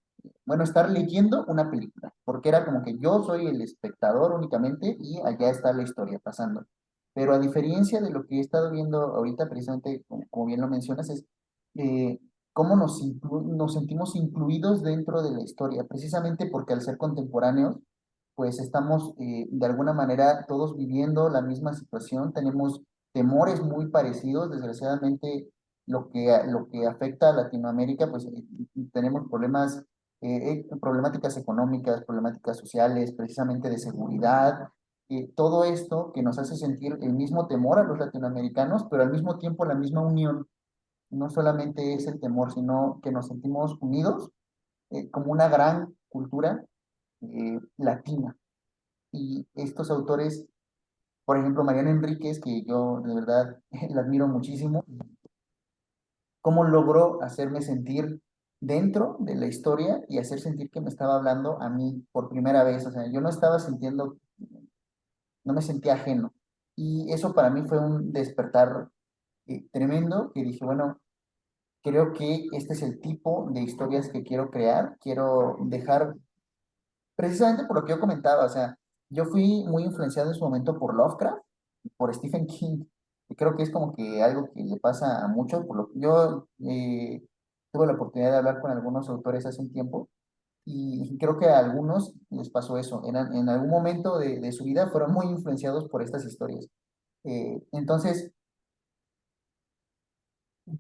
Speaker 2: bueno, estar leyendo una película, porque era como que yo soy el espectador únicamente y allá está la historia pasando. Pero a diferencia de lo que he estado viendo ahorita, precisamente, como bien lo mencionas, es eh, cómo nos sentimos incluidos dentro de la historia, precisamente porque al ser contemporáneos, pues estamos de alguna manera todos viviendo la misma situación, tenemos temores muy parecidos, desgraciadamente lo que afecta a Latinoamérica, pues tenemos problemáticas económicas, problemáticas sociales, precisamente de seguridad, todo esto que nos hace sentir el mismo temor a los latinoamericanos, pero al mismo tiempo la misma unión. No solamente es el temor, sino que nos sentimos unidos como una gran cultura latina. Y estos autores, por ejemplo, Mariana Enríquez, que yo de verdad la admiro muchísimo, cómo logró hacerme sentir dentro de la historia y hacer sentir que me estaba hablando a mí por primera vez. O sea, yo no estaba sintiendo, no me sentía ajeno. Y eso para mí fue un despertar tremendo, que dije, bueno, creo que este es el tipo de historias que quiero crear, quiero dejar, precisamente por lo que yo comentaba, o sea, yo fui muy influenciado en su momento por Lovecraft, por Stephen King, y creo que es como que algo que le pasa a muchos, por lo que yo tuve la oportunidad de hablar con algunos autores hace un tiempo, y creo que a algunos les pasó eso, en algún momento de su vida fueron muy influenciados por estas historias. Entonces,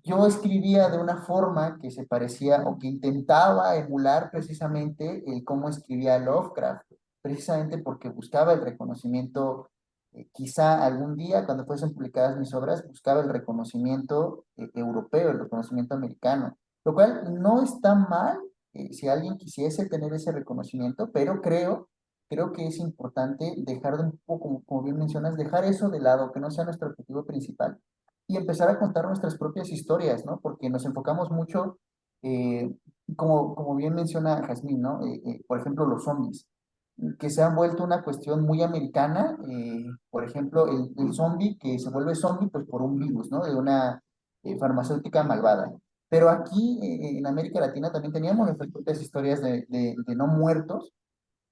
Speaker 2: yo escribía de una forma que se parecía o que intentaba emular precisamente el cómo escribía Lovecraft, precisamente porque buscaba el reconocimiento, quizá algún día cuando fuesen publicadas mis obras, buscaba el reconocimiento europeo, el reconocimiento americano, lo cual no está mal si alguien quisiese tener ese reconocimiento, pero creo que es importante dejar de un poco, como bien mencionas, dejar eso de lado, que no sea nuestro objetivo principal y empezar a contar nuestras propias historias, ¿no? Porque nos enfocamos mucho, eh, como bien menciona Jazmín, ¿no? Por ejemplo, los zombies, que se han vuelto una cuestión muy americana, por ejemplo, el zombie que se vuelve zombie pues por un virus, ¿no? De una farmacéutica malvada. Pero aquí en América Latina también teníamos nuestras propias historias de no muertos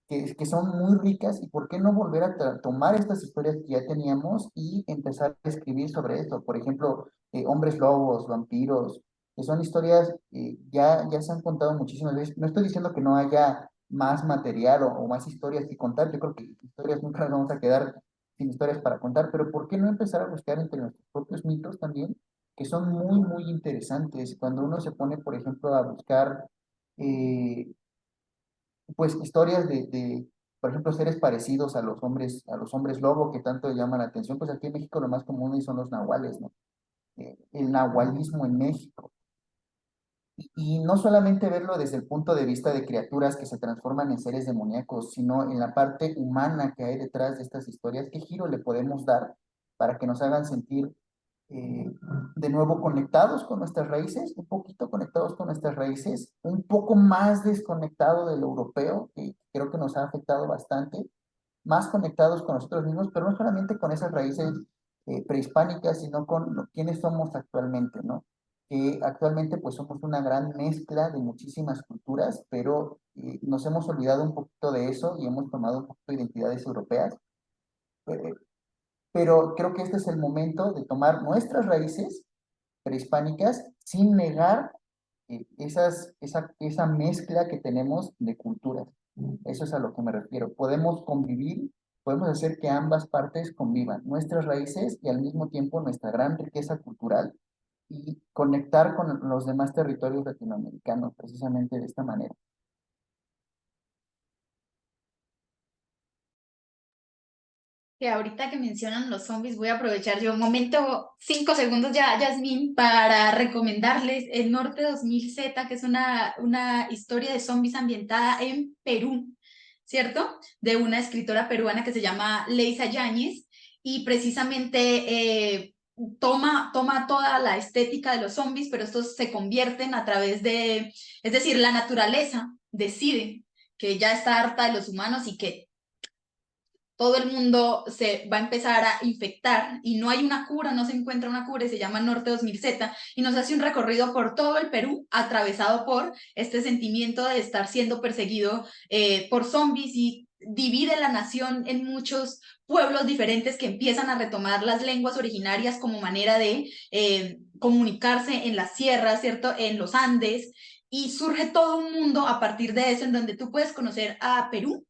Speaker 2: que son muy ricas, y por qué no volver a tomar estas historias que ya teníamos y empezar a escribir sobre esto. Por ejemplo, hombres lobos, vampiros, que son historias ya se han contado muchísimas veces. No estoy diciendo que no haya más material o más historias que contar, yo creo que historias nunca nos vamos a quedar sin historias para contar, pero ¿por qué no empezar a buscar entre nuestros propios mitos también, que son muy, muy interesantes? Cuando uno se pone, por ejemplo, a buscar eh, pues historias por ejemplo, seres parecidos a los hombres lobo que tanto llaman la atención, pues aquí en México lo más común son los nahuales, ¿no? El nahualismo en México. Y no solamente verlo desde el punto de vista de criaturas que se transforman en seres demoníacos, sino en la parte humana que hay detrás de estas historias, qué giro le podemos dar para que nos hagan sentir eh, de nuevo conectados con nuestras raíces, un poquito conectados con nuestras raíces, un poco más desconectado del europeo, que creo que nos ha afectado bastante, más conectados con nosotros mismos, pero no solamente con esas raíces prehispánicas, sino con quiénes somos actualmente, ¿no? Que actualmente pues somos una gran mezcla de muchísimas culturas, pero nos hemos olvidado un poquito de eso y hemos tomado un poquito de identidades europeas. Eh, pero creo que este es el momento de tomar nuestras raíces prehispánicas sin negar esa mezcla que tenemos de culturas. Eso es a lo que me refiero. Podemos convivir, podemos hacer que ambas partes convivan, nuestras raíces y al mismo tiempo nuestra gran riqueza cultural, y conectar con los demás territorios latinoamericanos precisamente de esta manera.
Speaker 1: Que ahorita que mencionan los zombies, voy a aprovechar yo un momento, 5 segundos ya, Yasmín, para recomendarles El Norte 2000 Z, que es una historia de zombies ambientada en Perú, ¿cierto? De una escritora peruana que se llama Leisa Yáñez, y precisamente toma toda la estética de los zombies, pero estos se convierten a través de, es decir, la naturaleza decide que ya está harta de los humanos y que todo el mundo se va a empezar a infectar y no hay una cura, no se encuentra una cura, y se llama Norte 2000 Z, y nos hace un recorrido por todo el Perú, atravesado por este sentimiento de estar siendo perseguido por zombies, y divide la nación en muchos pueblos diferentes que empiezan a retomar las lenguas originarias como manera de comunicarse en las sierras, ¿cierto? En los Andes, y surge todo un mundo a partir de eso en donde tú puedes conocer a Perú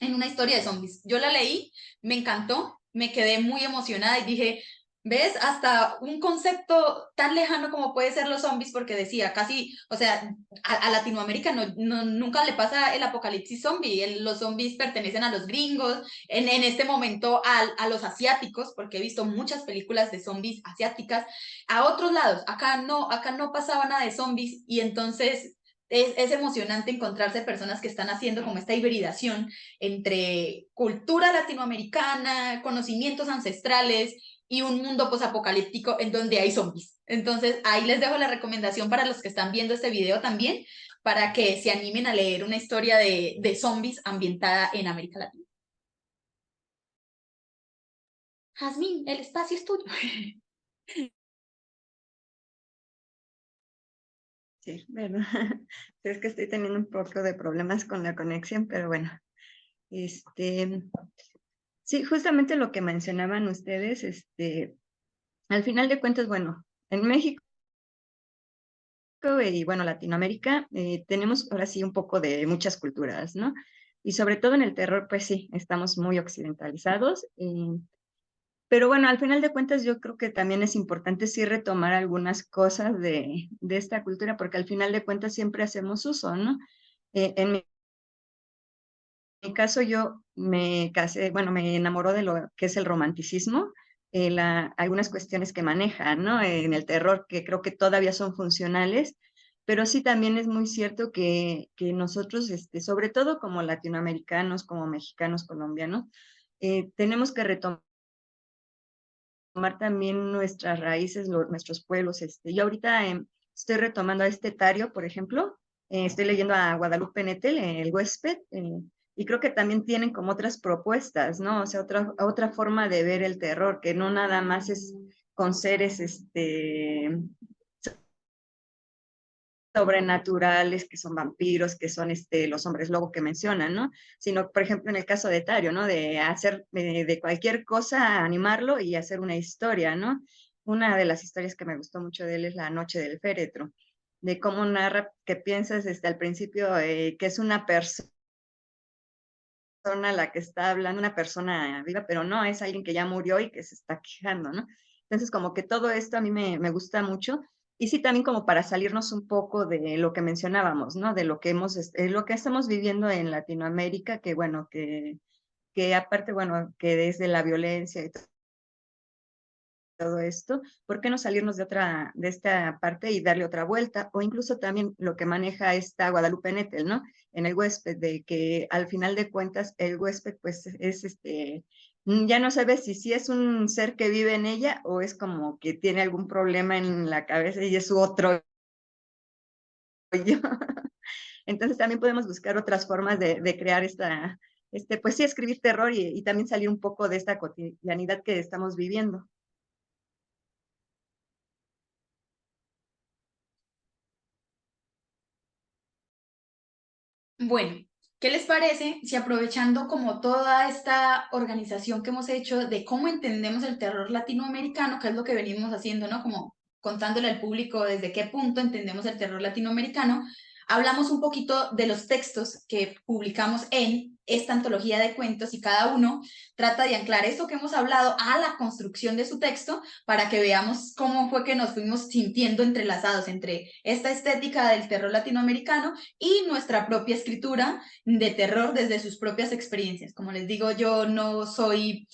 Speaker 1: en una historia de zombies. Yo la leí, me encantó, me quedé muy emocionada y dije, ¿ves? Hasta un concepto tan lejano como puede ser los zombies, porque decía, casi, o sea, a Latinoamérica nunca le pasa el apocalipsis zombie. Los zombies pertenecen a los gringos, en este momento a los asiáticos, porque he visto muchas películas de zombies asiáticas, a otros lados. Acá no pasaba nada de zombies, y entonces es emocionante encontrarse personas que están haciendo como esta hibridación entre cultura latinoamericana, conocimientos ancestrales y un mundo posapocalíptico en donde hay zombies. Entonces, ahí les dejo la recomendación para los que están viendo este video también, para que se animen a leer una historia de zombies ambientada en América Latina. Jazmín, el espacio es tuyo.
Speaker 3: Sí, bueno, es que estoy teniendo un poco de problemas con la conexión, pero bueno, sí, justamente lo que mencionaban ustedes, al final de cuentas, bueno, en México y bueno, Latinoamérica, tenemos ahora sí un poco de muchas culturas, ¿no? Y sobre todo en el terror, pues sí, estamos muy occidentalizados. Pero bueno, al final de cuentas yo creo que también es importante sí retomar algunas cosas de esta cultura, porque al final de cuentas siempre hacemos uso, ¿no? En mi caso yo me casé, bueno, me enamoró de lo que es el romanticismo, algunas cuestiones que maneja, ¿no? En el terror, que creo que todavía son funcionales, pero sí también es muy cierto que nosotros, sobre todo como latinoamericanos, como mexicanos, colombianos, tenemos que retomar también nuestras raíces, nuestros pueblos. Yo ahorita estoy retomando a Tario, por ejemplo, estoy leyendo a Guadalupe Nettel, El huésped, y creo que también tienen como otras propuestas, ¿no? O sea, otra forma de ver el terror, que no nada más es con seres sobrenaturales, que son vampiros, que son los hombres lobo que mencionan, ¿no? Sino, por ejemplo, en el caso de Tario, ¿no? De hacer de cualquier cosa, animarlo y hacer una historia, ¿no? Una de las historias que me gustó mucho de él es La Noche del Féretro, de cómo narra, que piensas desde el principio que es una persona la que está hablando, una persona viva, pero no, es alguien que ya murió y que se está quejando, ¿no? Entonces, como que todo esto a mí me gusta mucho. Y sí, también como para salirnos un poco de lo que mencionábamos, ¿no? De lo que lo que estamos viviendo en Latinoamérica, que bueno, que aparte, bueno, que desde la violencia y todo esto, ¿por qué no salirnos de esta parte y darle otra vuelta? O incluso también lo que maneja esta Guadalupe Nettel, ¿no? En el huésped, de que al final de cuentas el huésped pues es ya no sabe si es un ser que vive en ella o es como que tiene algún problema en la cabeza y es su otro yo. Entonces también podemos buscar otras formas de crear pues sí, escribir terror y también salir un poco de esta cotidianidad que estamos viviendo.
Speaker 1: Bueno, ¿qué les parece si aprovechando como toda esta organización que hemos hecho de cómo entendemos el terror latinoamericano, que es lo que venimos haciendo, ¿no? Como contándole al público desde qué punto entendemos el terror latinoamericano, hablamos un poquito de los textos que publicamos en esta antología de cuentos y cada uno trata de anclar esto que hemos hablado a la construcción de su texto para que veamos cómo fue que nos fuimos sintiendo entrelazados entre esta estética del terror latinoamericano y nuestra propia escritura de terror desde sus propias experiencias. Como les digo, yo no soy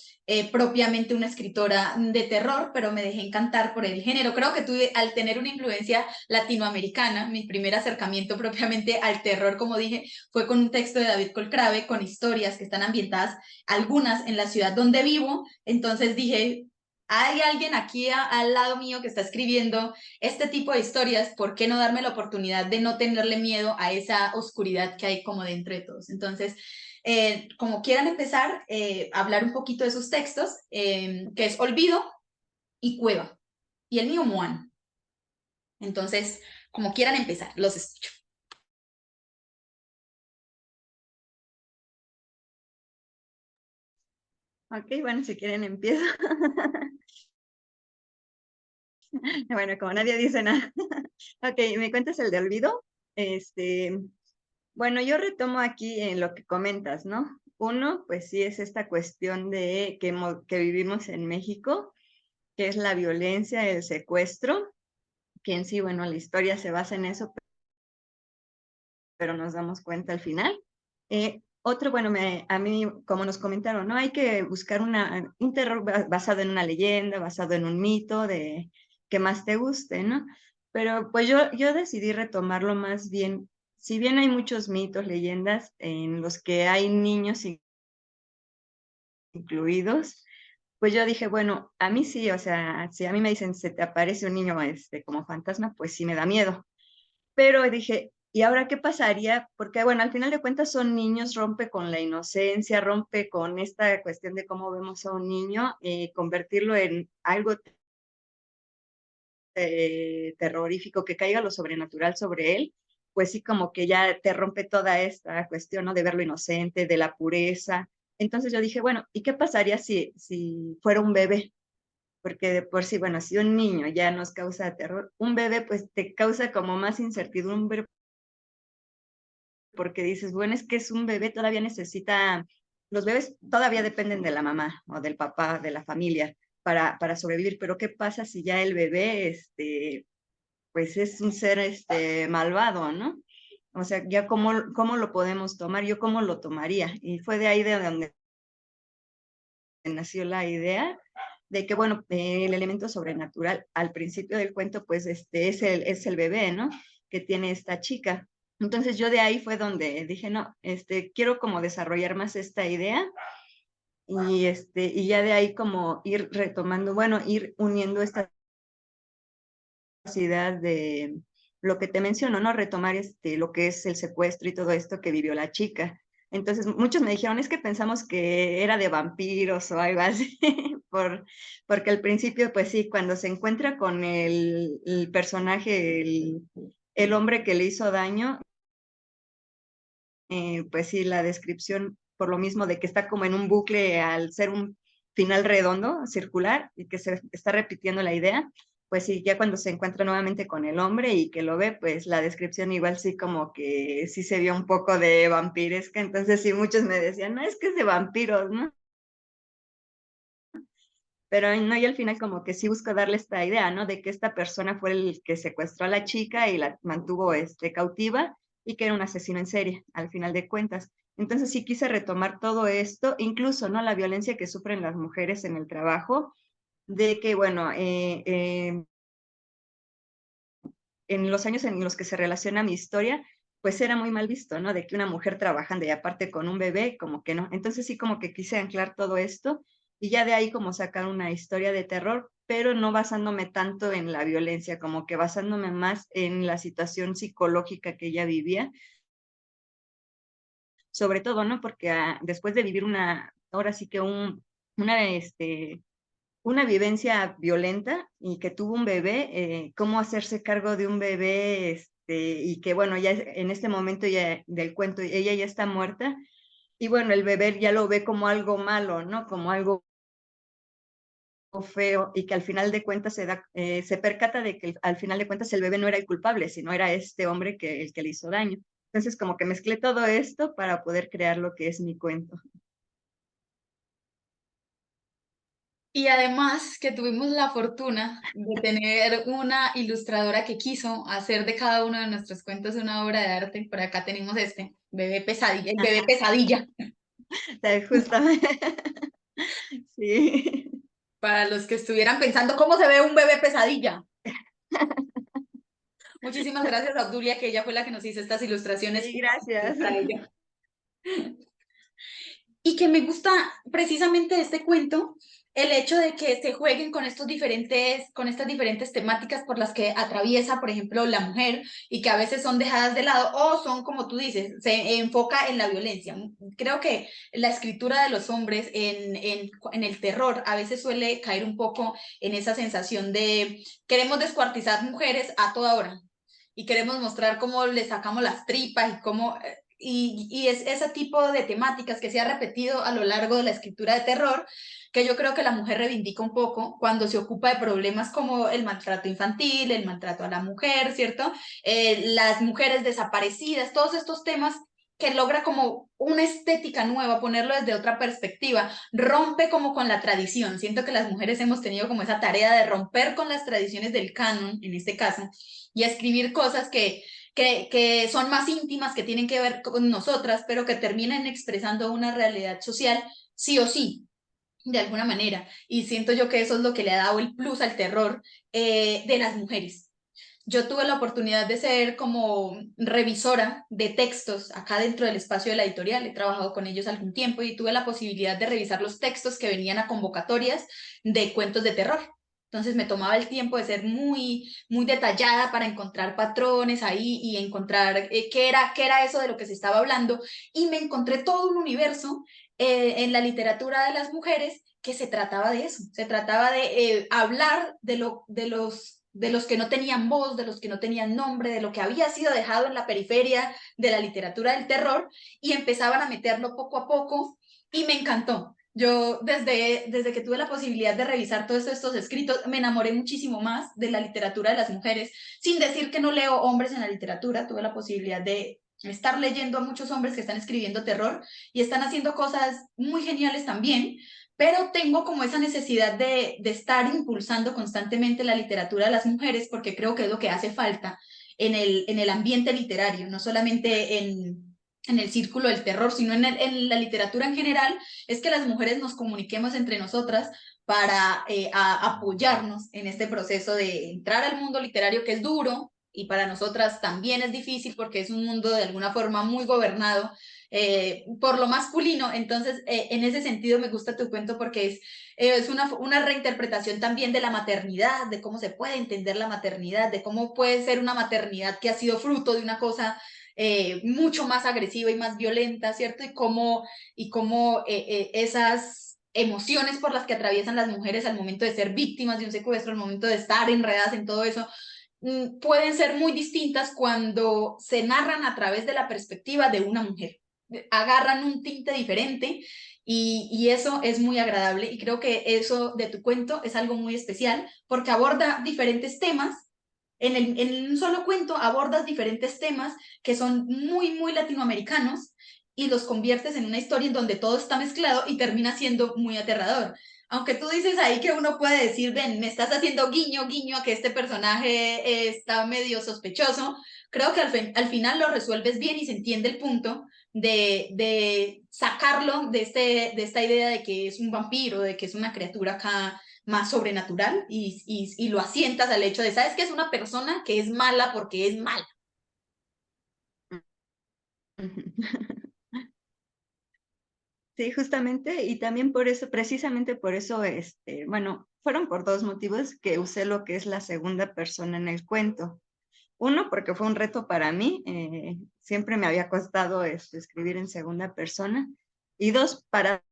Speaker 1: propiamente una escritora de terror, pero me dejé encantar por el género. Creo que tuve, al tener una influencia latinoamericana, mi primer acercamiento propiamente al terror, como dije, fue con un texto de David Colcrave, con historias que están ambientadas, algunas en la ciudad donde vivo. Entonces dije, hay alguien aquí al lado mío que está escribiendo este tipo de historias, ¿por qué no darme la oportunidad de no tenerle miedo a esa oscuridad que hay como dentro de todos? Entonces, como quieran empezar, hablar un poquito de sus textos, que es Olvido y Cueva, y el mío Moan. Entonces, como quieran empezar, los escucho.
Speaker 3: Ok, bueno, si quieren empiezo. Bueno, como nadie dice nada. Ok, ¿me cuentas el de Olvido? Bueno, yo retomo aquí en lo que comentas, ¿no? Uno, pues sí, es esta cuestión de que vivimos en México, que es la violencia, el secuestro, que en sí, bueno, la historia se basa en eso, pero nos damos cuenta al final. Otro, bueno, a mí, como nos comentaron, ¿no? Hay que buscar un terror basado en una leyenda, basado en un mito de que más te guste, ¿no? Pero pues yo decidí retomarlo más bien, si bien hay muchos mitos, leyendas en los que hay niños incluidos, pues yo dije, bueno, a mí sí, o sea, si a mí me dicen, se te aparece un niño como fantasma, pues sí me da miedo. Pero dije, ¿y ahora qué pasaría? Porque, bueno, al final de cuentas son niños, rompe con la inocencia, rompe con esta cuestión de cómo vemos a un niño, convertirlo en algo terrorífico, que caiga lo sobrenatural sobre él, pues sí, como que ya te rompe toda esta cuestión, ¿no? De verlo inocente, de la pureza. Entonces yo dije, bueno, ¿y qué pasaría si fuera un bebé? Porque de por sí, bueno, si un niño ya nos causa terror, un bebé pues te causa como más incertidumbre porque dices, bueno, es que es un bebé, todavía necesita, los bebés todavía dependen de la mamá o del papá, de la familia para sobrevivir, pero ¿qué pasa si ya el bebé, pues es un ser, malvado, ¿no? O sea, ya cómo lo podemos tomar, yo cómo lo tomaría. Y fue de ahí de donde nació la idea de que, bueno, el elemento sobrenatural al principio del cuento, pues, es el bebé, ¿no? Que tiene esta chica. Entonces yo de ahí fue donde dije, no, quiero como desarrollar más esta idea y ya de ahí como ir retomando, bueno, ir uniendo esta ideas de lo que te menciono, ¿no? Retomar lo que es el secuestro y todo esto que vivió la chica. Entonces, muchos me dijeron, es que pensamos que era de vampiros o algo así, porque al principio, pues sí, cuando se encuentra con el personaje, el hombre que le hizo daño, pues sí, la descripción, por lo mismo de que está como en un bucle al ser un final redondo, circular, y que se está repitiendo la idea, pues sí, ya cuando se encuentra nuevamente con el hombre y que lo ve, pues la descripción igual sí como que sí se vio un poco de vampiresca, entonces sí, muchos me decían, no, es que es de vampiros, ¿no? Pero no, y al final como que sí busco darle esta idea, ¿no? De que esta persona fue el que secuestró a la chica y la mantuvo cautiva y que era un asesino en serie, al final de cuentas. Entonces sí quise retomar todo esto, incluso, ¿no? La violencia que sufren las mujeres en el trabajo, de que, bueno, en los años en los que se relaciona mi historia, pues era muy mal visto, ¿no? De que una mujer trabajando y aparte con un bebé, como que no. Entonces sí como que quise anclar todo esto y ya de ahí como sacar una historia de terror, pero no basándome tanto en la violencia, como que basándome más en la situación psicológica que ella vivía, sobre todo, ¿no? Porque después de vivir ahora sí que una, una vivencia violenta y que tuvo un bebé, cómo hacerse cargo de un bebé, y que bueno, ya en este momento ya del cuento, ella ya está muerta, y bueno, el bebé ya lo ve como algo malo, ¿no? Como algo feo, y que al final de cuentas se percata de que al final de cuentas el bebé no era el culpable, sino era este hombre el que le hizo daño. Entonces, como que mezclé todo esto para poder crear lo que es mi cuento.
Speaker 1: Y además que tuvimos la fortuna de tener una ilustradora que quiso hacer de cada uno de nuestros cuentos una obra de arte. Por acá tenemos Bebé Pesadilla, el Bebé Pesadilla.
Speaker 3: Justamente, sí.
Speaker 1: Para los que estuvieran pensando cómo se ve un bebé pesadilla. Muchísimas gracias a Obdulia, que ella fue la que nos hizo estas ilustraciones.
Speaker 3: Sí, gracias.
Speaker 1: Para ella. Y que me gusta precisamente de este cuento el hecho de que se jueguen con estas diferentes temáticas por las que atraviesa, por ejemplo, la mujer y que a veces son dejadas de lado o son, como tú dices, se enfoca en la violencia. Creo que la escritura de los hombres en el terror a veces suele caer un poco en esa sensación de queremos descuartizar mujeres a toda hora y queremos mostrar cómo le sacamos las tripas y cómo y es ese tipo de temáticas que se ha repetido a lo largo de la escritura de terror, que yo creo que la mujer reivindica un poco cuando se ocupa de problemas como el maltrato infantil, el maltrato a la mujer, ¿cierto? Las mujeres desaparecidas, todos estos temas que logra como una estética nueva, ponerlo desde otra perspectiva, rompe como con la tradición. Siento que las mujeres hemos tenido como esa tarea de romper con las tradiciones del canon, en este caso, y escribir cosas que son más íntimas, que tienen que ver con nosotras, pero que terminan expresando una realidad social sí o sí, de alguna manera. Y siento yo que eso es lo que le ha dado el plus al terror de las mujeres. Yo tuve la oportunidad de ser como revisora de textos acá dentro del espacio de la editorial. He trabajado con ellos algún tiempo y tuve la posibilidad de revisar los textos que venían a convocatorias de cuentos de terror. Entonces me tomaba el tiempo de ser muy detallada para encontrar patrones ahí y encontrar qué era eso de lo que se estaba hablando. Y me encontré todo un universo en la literatura de las mujeres que se trataba de eso. Se trataba de hablar de los que no tenían voz, de los que no tenían nombre, de lo que había sido dejado en la periferia de la literatura del terror, y empezaban a meterlo poco a poco, y me encantó. Yo desde que tuve la posibilidad de revisar todos estos escritos, me enamoré muchísimo más de la literatura de las mujeres, sin decir que no leo hombres en la literatura. Tuve la posibilidad de estar leyendo a muchos hombres que están escribiendo terror y están haciendo cosas muy geniales también, pero tengo como esa necesidad de estar impulsando constantemente la literatura de las mujeres, porque creo que es lo que hace falta en el ambiente literario, no solamente en el círculo del terror, sino en la literatura en general, es que las mujeres nos comuniquemos entre nosotras para apoyarnos en este proceso de entrar al mundo literario, que es duro, y para nosotras también es difícil porque es un mundo de alguna forma muy gobernado por lo masculino. Entonces, en ese sentido me gusta tu cuento porque es una reinterpretación también de la maternidad, de cómo se puede entender la maternidad, de cómo puede ser una maternidad que ha sido fruto de una cosa mucho más agresiva y más violenta, ¿cierto? Y cómo esas emociones por las que atraviesan las mujeres al momento de ser víctimas de un secuestro, al momento de estar enredadas en todo eso, pueden ser muy distintas cuando se narran a través de la perspectiva de una mujer. Agarran un tinte diferente y eso es muy agradable y creo que eso de tu cuento es algo muy especial porque aborda diferentes temas. En un solo cuento abordas diferentes temas que son muy, muy latinoamericanos y los conviertes en una historia en donde todo está mezclado y termina siendo muy aterrador. Aunque tú dices ahí que uno puede decir, ven, me estás haciendo guiño, guiño a que este personaje está medio sospechoso, creo que al final lo resuelves bien y se entiende el punto de sacarlo de esta idea de que es un vampiro, de que es una criatura acá más sobrenatural y lo asientas al hecho de, ¿sabes que es una persona que es mala porque es mala?
Speaker 3: Sí, justamente, y también por eso, precisamente por eso, bueno, fueron por dos motivos que usé lo que es la segunda persona en el cuento. Uno, porque fue un reto para mí, siempre me había costado escribir en segunda persona. Y dos, para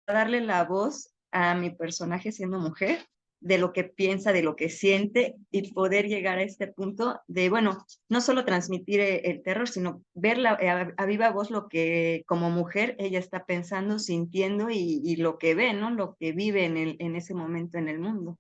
Speaker 3: darle la voz a mi personaje siendo mujer, de lo que piensa, de lo que siente y poder llegar a este punto de, bueno, no solo transmitir el terror, sino ver a viva voz lo que como mujer ella está pensando, sintiendo y lo que ve, ¿no? Lo que vive en ese momento en el mundo.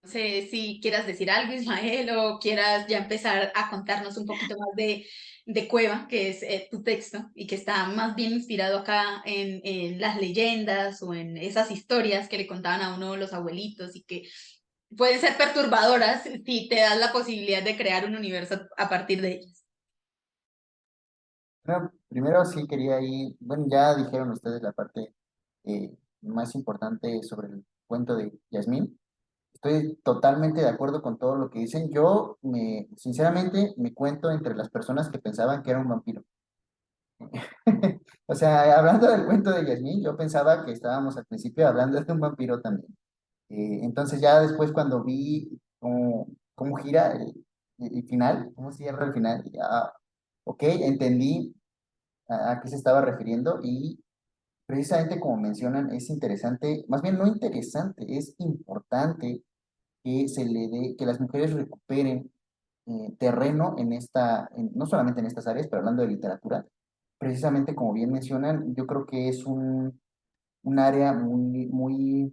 Speaker 1: No sé si quieras decir algo, Ismael, o quieras ya empezar a contarnos un poquito más de Cueva, que es tu texto, y que está más bien inspirado acá en las leyendas o en esas historias que le contaban a uno los abuelitos y que pueden ser perturbadoras si te das la posibilidad de crear un universo a partir de ellas.
Speaker 2: Bueno, primero sí quería ir, bueno, ya dijeron ustedes la parte más importante sobre el cuento de Yasmín. Estoy totalmente de acuerdo con todo lo que dicen. Sinceramente, me cuento entre las personas que pensaban que era un vampiro. O sea, hablando del cuento de Yasmín, yo pensaba que estábamos al principio hablando de un vampiro también. Entonces ya después cuando vi cómo gira el final, cómo cierra el final, ya, ok, entendí a qué se estaba refiriendo y precisamente como mencionan, es interesante, más bien no interesante, es importante que que las mujeres recuperen terreno no solamente en estas áreas, pero hablando de literatura, precisamente como bien mencionan, yo creo que es un área muy, muy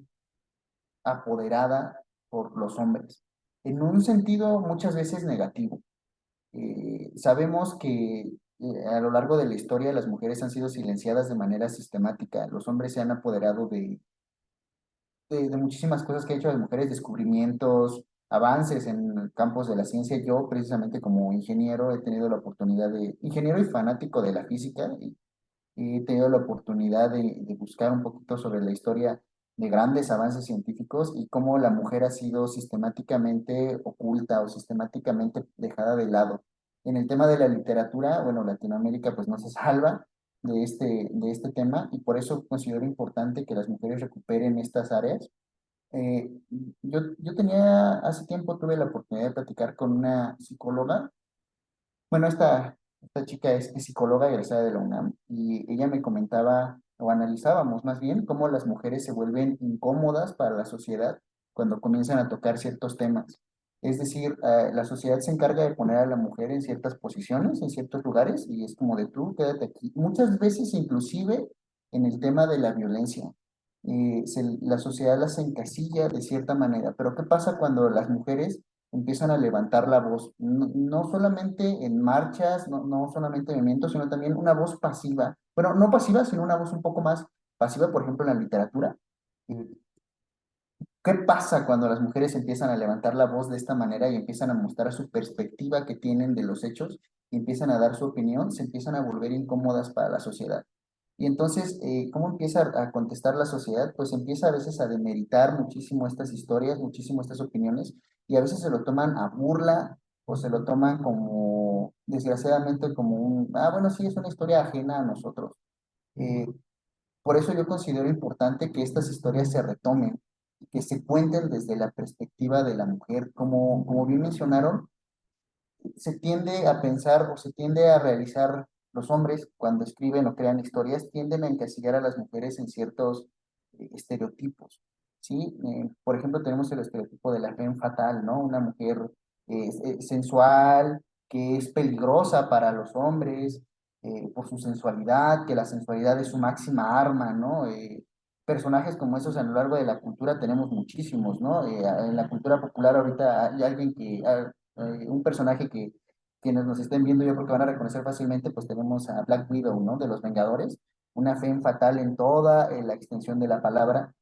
Speaker 2: apoderada por los hombres, en un sentido muchas veces negativo. Sabemos que a lo largo de la historia las mujeres han sido silenciadas de manera sistemática, los hombres se han apoderado de muchísimas cosas que ha hecho las mujeres, descubrimientos, avances en campos de la ciencia. Yo, precisamente como ingeniero, he tenido la oportunidad ingeniero y fanático de la física, y he tenido la oportunidad de buscar un poquito sobre la historia de grandes avances científicos y cómo la mujer ha sido sistemáticamente oculta o sistemáticamente dejada de lado. En el tema de la literatura, bueno, Latinoamérica pues no se salva de este tema y por eso considero importante que las mujeres recuperen estas áreas. Eh, hace tiempo tuve la oportunidad de platicar con una psicóloga. Bueno, esta chica es psicóloga egresada de la UNAM y ella me comentaba, o analizábamos más bien, cómo las mujeres se vuelven incómodas para la sociedad cuando comienzan a tocar ciertos temas. Es decir, la sociedad se encarga de poner a la mujer en ciertas posiciones, en ciertos lugares, y es como de tú, quédate aquí. Muchas veces, inclusive, en el tema de la violencia, la sociedad las encasilla de cierta manera. Pero ¿qué pasa cuando las mujeres empiezan a levantar la voz, no solamente en marchas, no solamente en movimientos, sino también una voz pasiva? Bueno, no pasiva, sino una voz un poco más pasiva, por ejemplo, en la literatura. Eh, ¿Qué pasa cuando las mujeres empiezan a levantar la voz de esta manera y empiezan a mostrar su perspectiva que tienen de los hechos y empiezan a dar su opinión? Se empiezan a volver incómodas para la sociedad. Y entonces, ¿cómo empieza a contestar la sociedad? Pues empieza a veces a demeritar muchísimo estas historias, muchísimo estas opiniones, y a veces se lo toman a burla o se lo toman como, desgraciadamente, como bueno, sí, es una historia ajena a nosotros. Eh, por eso yo considero importante que estas historias se retomen, que se cuenten desde la perspectiva de la mujer. Como bien mencionaron, se tiende a pensar o se tiende a realizar los hombres, cuando escriben o crean historias, tienden a encasillar a las mujeres en ciertos estereotipos, ¿sí? Por ejemplo, tenemos el estereotipo de la femme fatale, ¿no? Una mujer sensual, que es peligrosa para los hombres por su sensualidad, que la sensualidad es su máxima arma, ¿no? Personajes como esos a lo largo de la cultura tenemos muchísimos, ¿no? En la cultura popular ahorita hay alguien un personaje que quienes nos estén viendo yo creo que van a reconocer fácilmente, pues tenemos a Black Widow, ¿no? De los Vengadores, una femme fatal en toda la extensión de la palabra.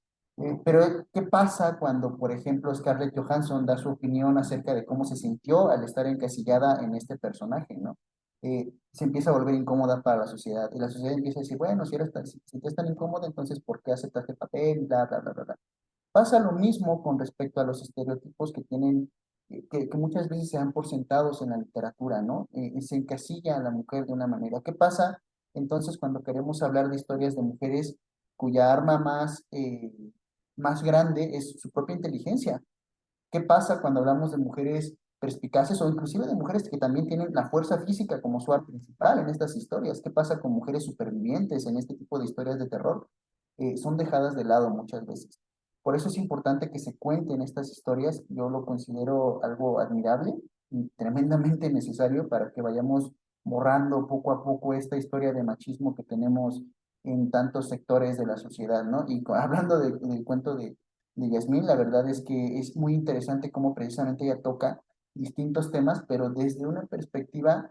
Speaker 2: Pero, ¿qué pasa cuando, por ejemplo, Scarlett Johansson da su opinión acerca de cómo se sintió al estar encasillada en este personaje, ¿no? Se empieza a volver incómoda para la sociedad y la sociedad empieza a decir, bueno, si te es tan incómoda, entonces, ¿por qué aceptaste el papel? Bla, bla, bla, bla, bla. Pasa lo mismo con respecto a los estereotipos que tienen, que muchas veces se dan por sentados en la literatura, ¿no? Se encasilla a la mujer de una manera. ¿Qué pasa entonces cuando queremos hablar de historias de mujeres cuya arma más grande es su propia inteligencia? ¿Qué pasa cuando hablamos de mujeres perspicaces o inclusive de mujeres que también tienen la fuerza física como su arma principal en estas historias? ¿Qué pasa con mujeres supervivientes en este tipo de historias de terror? Son dejadas de lado muchas veces. Por eso es importante que se cuenten estas historias. Yo lo considero algo admirable y tremendamente necesario para que vayamos borrando poco a poco esta historia de machismo que tenemos en tantos sectores de la sociedad, ¿no? Y hablando del cuento de Yasmín, la verdad es que es muy interesante cómo precisamente ella toca distintos temas, pero desde una perspectiva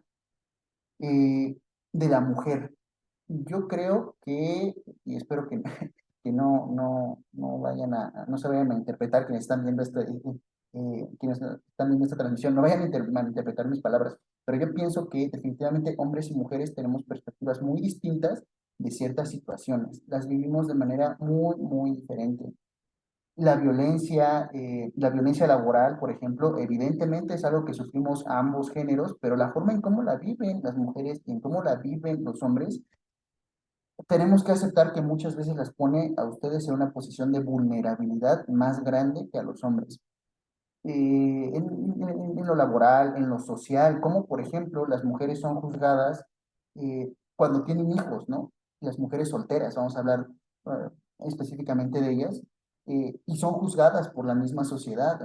Speaker 2: eh, de la mujer. Yo creo que, y espero que, que no vayan no se vayan a interpretar quienes están viendo quienes están viendo esta transmisión, no vayan a malinterpretar mis palabras, pero yo pienso que definitivamente hombres y mujeres tenemos perspectivas muy distintas de ciertas situaciones. Las vivimos de manera muy, muy diferente. La violencia laboral, por ejemplo, evidentemente es algo que sufrimos a ambos géneros, pero la forma en cómo la viven las mujeres y en cómo la viven los hombres, tenemos que aceptar que muchas veces las pone a ustedes en una posición de vulnerabilidad más grande que a los hombres. En lo laboral, en lo social, como por ejemplo las mujeres son juzgadas cuando tienen hijos, ¿no? Las mujeres solteras, vamos a hablar específicamente de ellas, y son juzgadas por la misma sociedad.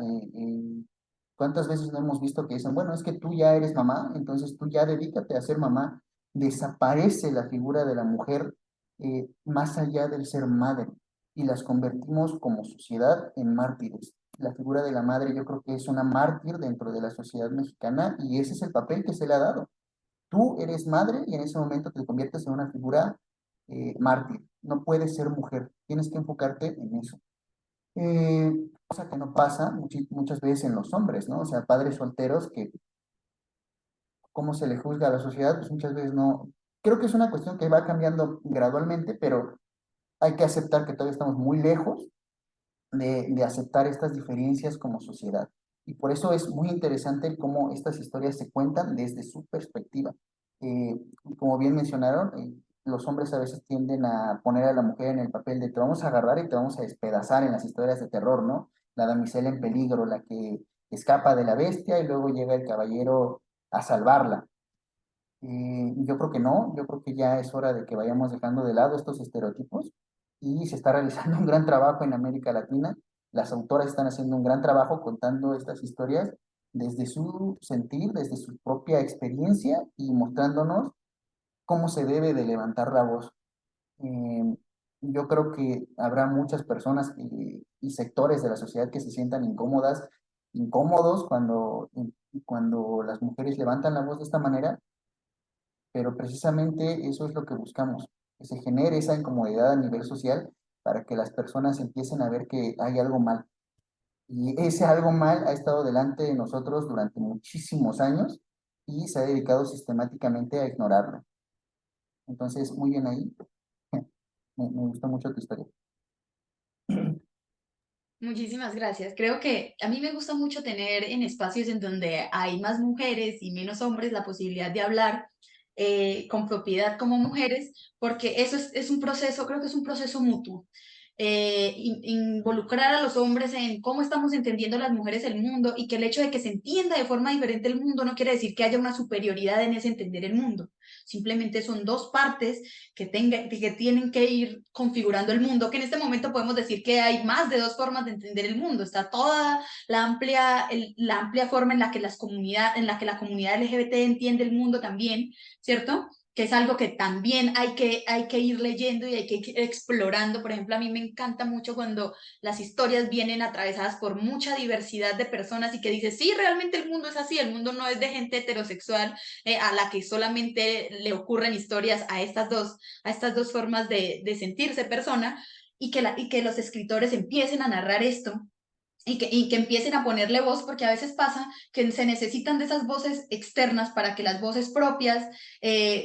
Speaker 2: ¿Cuántas veces no hemos visto que dicen, bueno, es que tú ya eres mamá, entonces tú ya dedícate a ser mamá? Desaparece la figura de la mujer más allá del ser madre y las convertimos como sociedad en mártires. La figura de la madre yo creo que es una mártir dentro de la sociedad mexicana y ese es el papel que se le ha dado. Tú eres madre y en ese momento te conviertes en una figura mártir. No puedes ser mujer, tienes que enfocarte en eso. Cosa que no pasa muchas veces en los hombres, ¿no? O sea, padres solteros que cómo se le juzga a la sociedad, pues muchas veces no. Creo que es una cuestión que va cambiando gradualmente, pero hay que aceptar que todavía estamos muy lejos de aceptar estas diferencias como sociedad. Y por eso es muy interesante cómo estas historias se cuentan desde su perspectiva. Eh, Como bien mencionaron, los hombres a veces tienden a poner a la mujer en el papel de te vamos a agarrar y te vamos a despedazar en las historias de terror, ¿no? La damisela en peligro, la que escapa de la bestia y luego llega el caballero a salvarla. Yo creo que no, yo creo que ya es hora de que vayamos dejando de lado estos estereotipos y se está realizando un gran trabajo en América Latina. Las autoras están haciendo un gran trabajo contando estas historias desde su sentir, desde su propia experiencia y mostrándonos cómo se debe de levantar la voz. Eh, yo creo que habrá muchas personas y sectores de la sociedad que se sientan incómodos cuando las mujeres levantan la voz de esta manera, pero precisamente eso es lo que buscamos, que se genere esa incomodidad a nivel social para que las personas empiecen a ver que hay algo mal. Y ese algo mal ha estado delante de nosotros durante muchísimos años y se ha dedicado sistemáticamente a ignorarlo. Entonces, muy bien ahí, me gustó mucho tu historia.
Speaker 1: Muchísimas gracias. Creo que a mí me gusta mucho tener en espacios en donde hay más mujeres y menos hombres la posibilidad de hablar con propiedad como mujeres, porque eso es un proceso, creo que es un proceso mutuo. involucrar a los hombres en cómo estamos entendiendo las mujeres el mundo y que el hecho de que se entienda de forma diferente el mundo no quiere decir que haya una superioridad en ese entender el mundo. Simplemente son dos partes que tienen que ir configurando el mundo, que en este momento podemos decir que hay más de dos formas de entender el mundo. Está toda la amplia forma en la que en la que la comunidad LGBT entiende el mundo también, ¿cierto? Que es algo que también hay que ir leyendo y hay que ir explorando. Por ejemplo, a mí me encanta mucho cuando las historias vienen atravesadas por mucha diversidad de personas y que dices, sí, realmente el mundo es así, el mundo no es de gente heterosexual a la que solamente le ocurren historias a estas dos formas de sentirse persona y que los escritores empiecen a narrar esto y que empiecen a ponerle voz, porque a veces pasa que se necesitan de esas voces externas para que las voces propias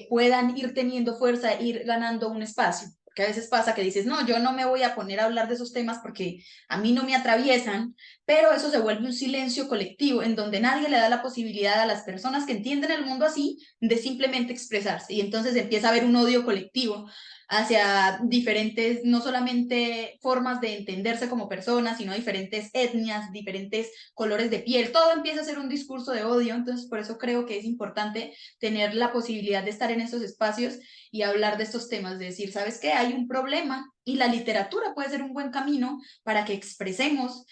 Speaker 1: puedan ir teniendo fuerza, ir ganando un espacio. Porque a veces pasa que dices, no, yo no me voy a poner a hablar de esos temas porque a mí no me atraviesan, pero eso se vuelve un silencio colectivo en donde nadie le da la posibilidad a las personas que entienden el mundo así de simplemente expresarse. Y entonces empieza a haber un odio colectivo hacia diferentes, no solamente formas de entenderse como personas, sino diferentes etnias, diferentes colores de piel, todo empieza a ser un discurso de odio. Entonces por eso creo que es importante tener la posibilidad de estar en estos espacios y hablar de estos temas, de decir, ¿sabes qué? Hay un problema y la literatura puede ser un buen camino para que expresemos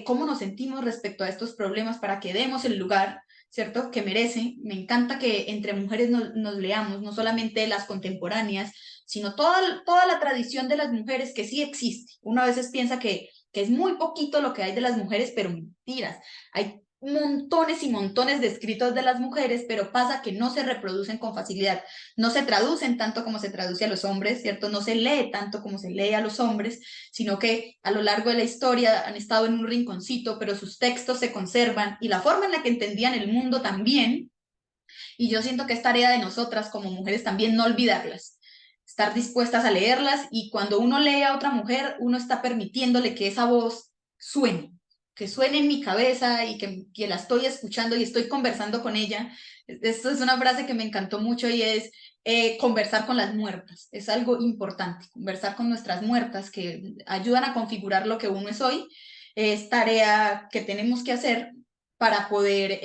Speaker 1: cómo nos sentimos respecto a estos problemas, para que demos el lugar, ¿cierto?, que merece. Me encanta que entre mujeres nos leamos, no solamente las contemporáneas, sino toda la tradición de las mujeres que sí existe. Uno a veces piensa que es muy poquito lo que hay de las mujeres, pero mentiras. Hay montones y montones de escritos de las mujeres, pero pasa que no se reproducen con facilidad, no se traducen tanto como se traduce a los hombres, ¿cierto? No se lee tanto como se lee a los hombres, sino que a lo largo de la historia han estado en un rinconcito, pero sus textos se conservan y la forma en la que entendían el mundo también. Y yo siento que es tarea de nosotras como mujeres también no olvidarlas, estar dispuestas a leerlas, y cuando uno lee a otra mujer, uno está permitiéndole que esa voz suene, que suene en mi cabeza y que la estoy escuchando y estoy conversando con ella. Esto es una frase que me encantó mucho y es conversar con las muertas. Es algo importante, conversar con nuestras muertas que ayudan a configurar lo que uno es hoy. Es tarea que tenemos que hacer para poder,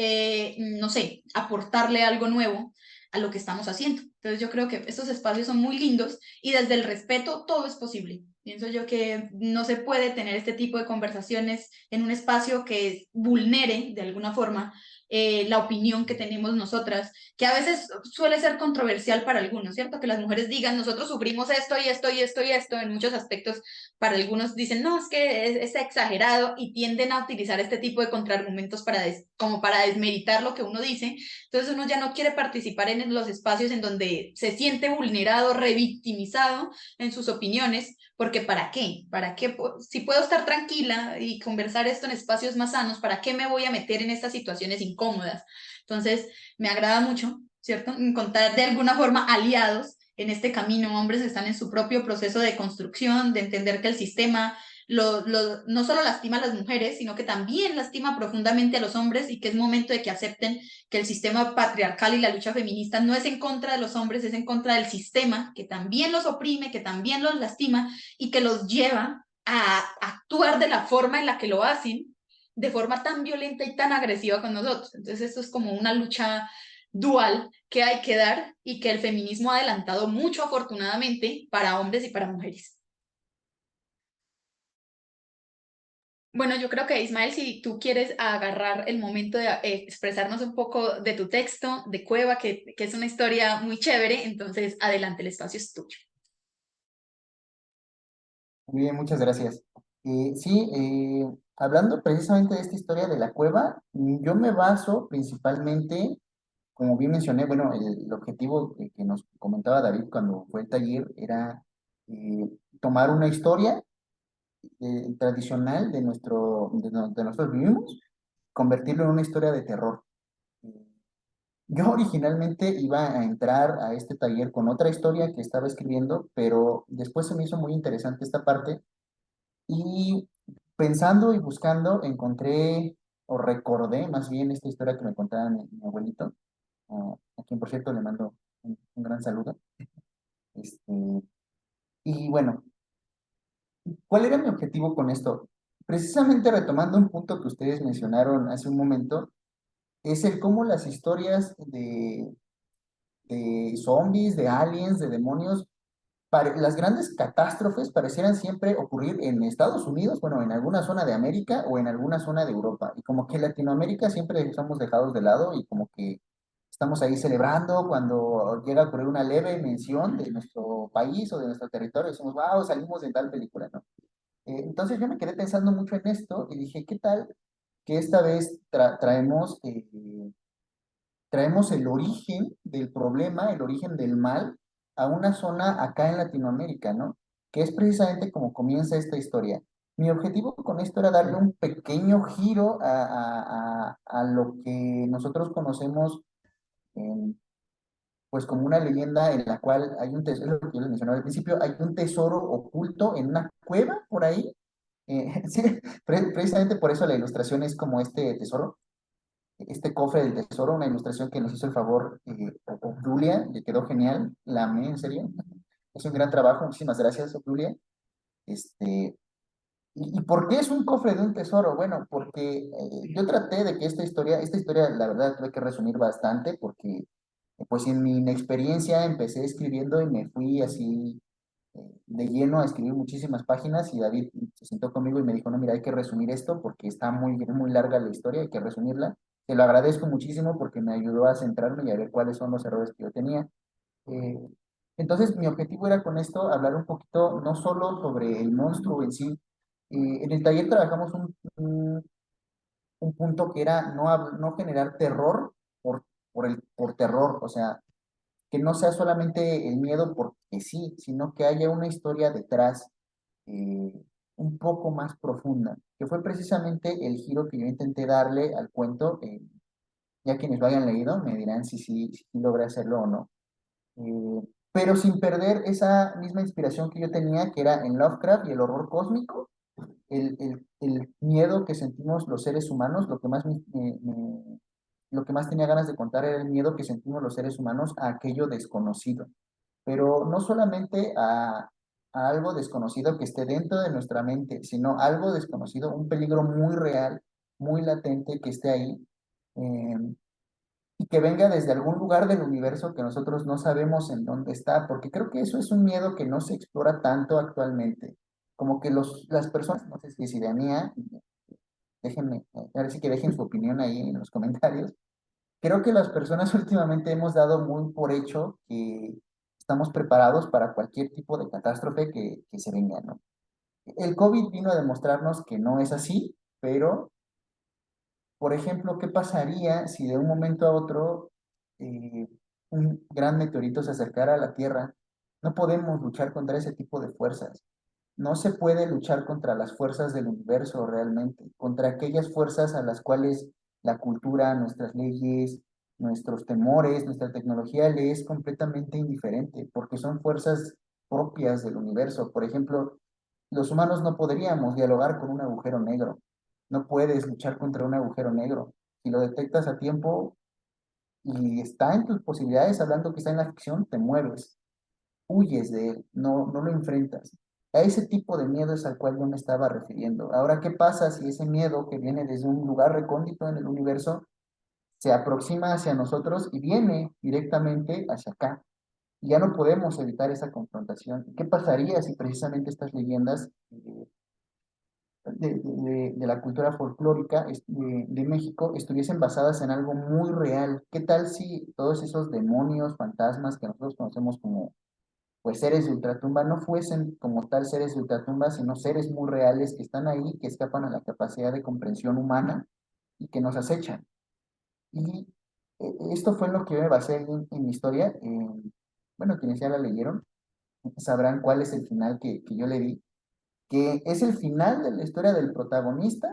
Speaker 1: no sé, aportarle algo nuevo a lo que estamos haciendo. Entonces yo creo que estos espacios son muy lindos y desde el respeto todo es posible. Pienso yo que no se puede tener este tipo de conversaciones en un espacio que vulnere de alguna forma la opinión que tenemos nosotras, que a veces suele ser controversial para algunos, ¿cierto? Que las mujeres digan, nosotros sufrimos esto y esto y esto y esto, en muchos aspectos para algunos dicen, no, es que es exagerado, y tienden a utilizar este tipo de contraargumentos como para desmeritar lo que uno dice. Entonces uno ya no quiere participar en los espacios en donde se siente vulnerado, revictimizado en sus opiniones, porque ¿para qué? ¿Para qué? Si puedo estar tranquila y conversar esto en espacios más sanos, ¿para qué me voy a meter en estas situaciones incómodas? Entonces me agrada mucho, ¿cierto?, encontrar de alguna forma aliados en este camino, hombres que están en su propio proceso de construcción, de entender que el sistema no solo lastima a las mujeres, sino que también lastima profundamente a los hombres, y que es momento de que acepten que el sistema patriarcal y la lucha feminista no es en contra de los hombres, es en contra del sistema, que también los oprime, que también los lastima y que los lleva a actuar de la forma en la que lo hacen, de forma tan violenta y tan agresiva con nosotros. Entonces esto es como una lucha dual que hay que dar y que el feminismo ha adelantado mucho, afortunadamente, para hombres y para mujeres. Bueno, yo creo que Ismael, si tú quieres agarrar el momento de expresarnos un poco de tu texto, de Cueva, que es una historia muy chévere, entonces adelante, el espacio es tuyo.
Speaker 2: Muy bien, muchas gracias. Sí, hablando precisamente de esta historia de la cueva, yo me baso principalmente, como bien mencioné, bueno, el objetivo que nos comentaba David cuando fue el taller era eh, tomar una historia tradicional de nosotros vivimos, convertirlo en una historia de terror. Yo originalmente iba a entrar a este taller con otra historia que estaba escribiendo, pero después se me hizo muy interesante esta parte y pensando y buscando encontré o recordé más bien esta historia que me contaba mi abuelito, a quien por cierto le mando un gran saludo. Este, y bueno, ¿Cuál era mi objetivo con esto? Precisamente retomando un punto que ustedes mencionaron hace un momento, es el cómo las historias de zombies, de aliens, de demonios, las grandes catástrofes parecieran siempre ocurrir en Estados Unidos, bueno, en alguna zona de América o en alguna zona de Europa. Y como que Latinoamérica siempre estamos dejados de lado y como que estamos ahí celebrando cuando llega a ocurrir una leve mención de nuestro país o de nuestro territorio. Decimos, wow, salimos de tal película, ¿no? Entonces yo me quedé pensando mucho en esto y dije, ¿qué tal que esta vez traemos el origen del problema, el origen del mal, a una zona acá en Latinoamérica, ¿no? Que es precisamente como comienza esta historia. Mi objetivo con esto era darle un pequeño giro a lo que nosotros conocemos, pues como una leyenda en la cual hay un tesoro, es lo que yo les mencionaba al principio, hay un tesoro oculto en una cueva por ahí. Sí, precisamente por eso la ilustración es como este tesoro, este cofre del tesoro, una ilustración que nos hizo el favor Obdulia, le quedó genial, la amé, en serio. Es un gran trabajo, muchísimas gracias, Obdulia. Este, ¿Y por qué es un cofre de un tesoro? Bueno, porque yo traté de que esta historia, la verdad, tuve que resumir bastante, porque pues en mi inexperiencia empecé escribiendo y me fui así de lleno a escribir muchísimas páginas y David se sentó conmigo y me dijo, no, mira, hay que resumir esto porque está muy larga la historia, hay que resumirla. Te lo agradezco muchísimo porque me ayudó a centrarme y a ver cuáles son los errores que yo tenía. Eh, entonces, mi objetivo era con esto hablar un poquito, no solo sobre el monstruo en sí. En el taller trabajamos un punto que era no generar terror por terror, o sea, que no sea solamente el miedo porque sí, sino que haya una historia detrás un poco más profunda, que fue precisamente el giro que yo intenté darle al cuento. Ya quienes lo hayan leído me dirán si logré hacerlo o no. Pero sin perder esa misma inspiración que yo tenía, que era en Lovecraft y el horror cósmico, el miedo que sentimos los seres humanos, lo que más tenía ganas de contar era el miedo que sentimos los seres humanos a aquello desconocido, pero no solamente a algo desconocido que esté dentro de nuestra mente, sino algo desconocido, un peligro muy real, muy latente que esté ahí, eh, y que venga desde algún lugar del universo que nosotros no sabemos en dónde está, porque creo que eso es un miedo que no se explora tanto actualmente, como que las personas, no sé si es idea mía, déjenme, a ver si que dejen su opinión ahí en los comentarios. Creo que las personas últimamente hemos dado muy por hecho que estamos preparados para cualquier tipo de catástrofe que se venga, ¿no? El COVID vino a demostrarnos que no es así, pero, por ejemplo, ¿qué pasaría si de un momento a otro eh, un gran meteorito se acercara a la Tierra? No podemos luchar contra ese tipo de fuerzas. No se puede luchar contra las fuerzas del universo realmente, contra aquellas fuerzas a las cuales la cultura, nuestras leyes, nuestros temores, nuestra tecnología le es completamente indiferente, porque son fuerzas propias del universo. Por ejemplo, los humanos no podríamos dialogar con un agujero negro. No puedes luchar contra un agujero negro. Si lo detectas a tiempo y está en tus posibilidades, hablando que está en la ficción, te mueves, huyes de él, no lo enfrentas. A ese tipo de miedo es al cual yo me estaba refiriendo. Ahora, ¿qué pasa si ese miedo que viene desde un lugar recóndito en el universo se aproxima hacia nosotros y viene directamente hacia acá? Y ya no podemos evitar esa confrontación. ¿Qué pasaría si precisamente estas leyendas de la cultura folclórica de México estuviesen basadas en algo muy real? ¿Qué tal si todos esos demonios, fantasmas que nosotros conocemos como pues seres de ultratumba no fuesen como tal seres de ultratumba, sino seres muy reales que están ahí, que escapan a la capacidad de comprensión humana y que nos acechan? Y esto fue en lo que yo me basé en mi historia. Bueno, quienes ya la leyeron sabrán cuál es el final que yo le di, que es el final de la historia del protagonista,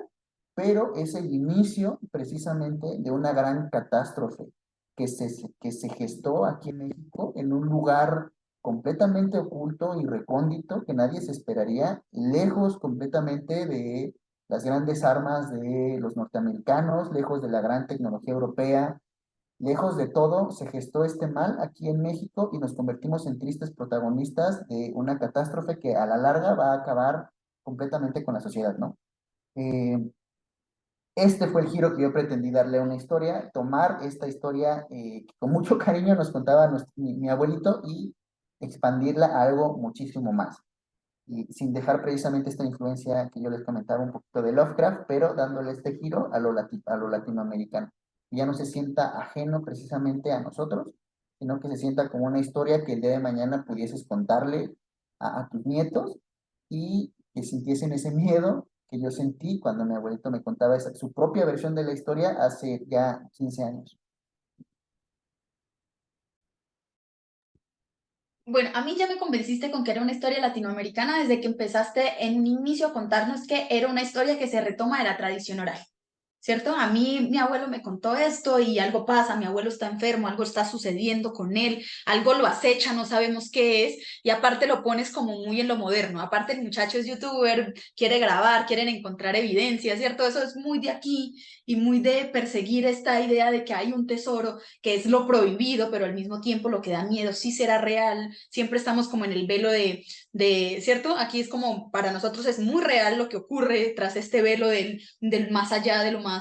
Speaker 2: pero es el inicio precisamente de una gran catástrofe que se gestó aquí en México, en un lugar completamente oculto y recóndito que nadie se esperaría, lejos completamente de las grandes armas de los norteamericanos, lejos de la gran tecnología europea. Lejos de todo, se gestó este mal aquí en México y nos convertimos en tristes protagonistas de una catástrofe que a la larga va a acabar completamente con la sociedad, ¿no? Este fue el giro que yo pretendí darle a una historia, tomar esta historia que con mucho cariño nos contaba mi abuelito y expandirla a algo muchísimo más. Y sin dejar precisamente esta influencia que yo les comentaba un poquito de Lovecraft, pero dándole este giro a lo latinoamericano. Que ya no se sienta ajeno precisamente a nosotros, sino que se sienta como una historia que el día de mañana pudieses contarle a tus nietos y que sintiesen ese miedo que yo sentí cuando mi abuelito me contaba su propia versión de la historia hace ya 15 años.
Speaker 1: Bueno, a mí ya me convenciste con que era una historia latinoamericana desde que empezaste en un inicio a contarnos que era una historia que se retoma de la tradición oral. ¿Cierto? A mí mi abuelo me contó esto y algo pasa, mi abuelo está enfermo, algo está sucediendo con él, algo lo acecha, no sabemos qué es, y aparte lo pones como muy en lo moderno, aparte el muchacho es youtuber, quiere grabar, quieren encontrar evidencia, ¿cierto? Eso es muy de aquí y muy de perseguir esta idea de que hay un tesoro, que es lo prohibido, pero al mismo tiempo lo que da miedo sí será real, siempre estamos como en el velo ¿cierto? Aquí es como, para nosotros es muy real lo que ocurre tras este velo del más allá, de lo más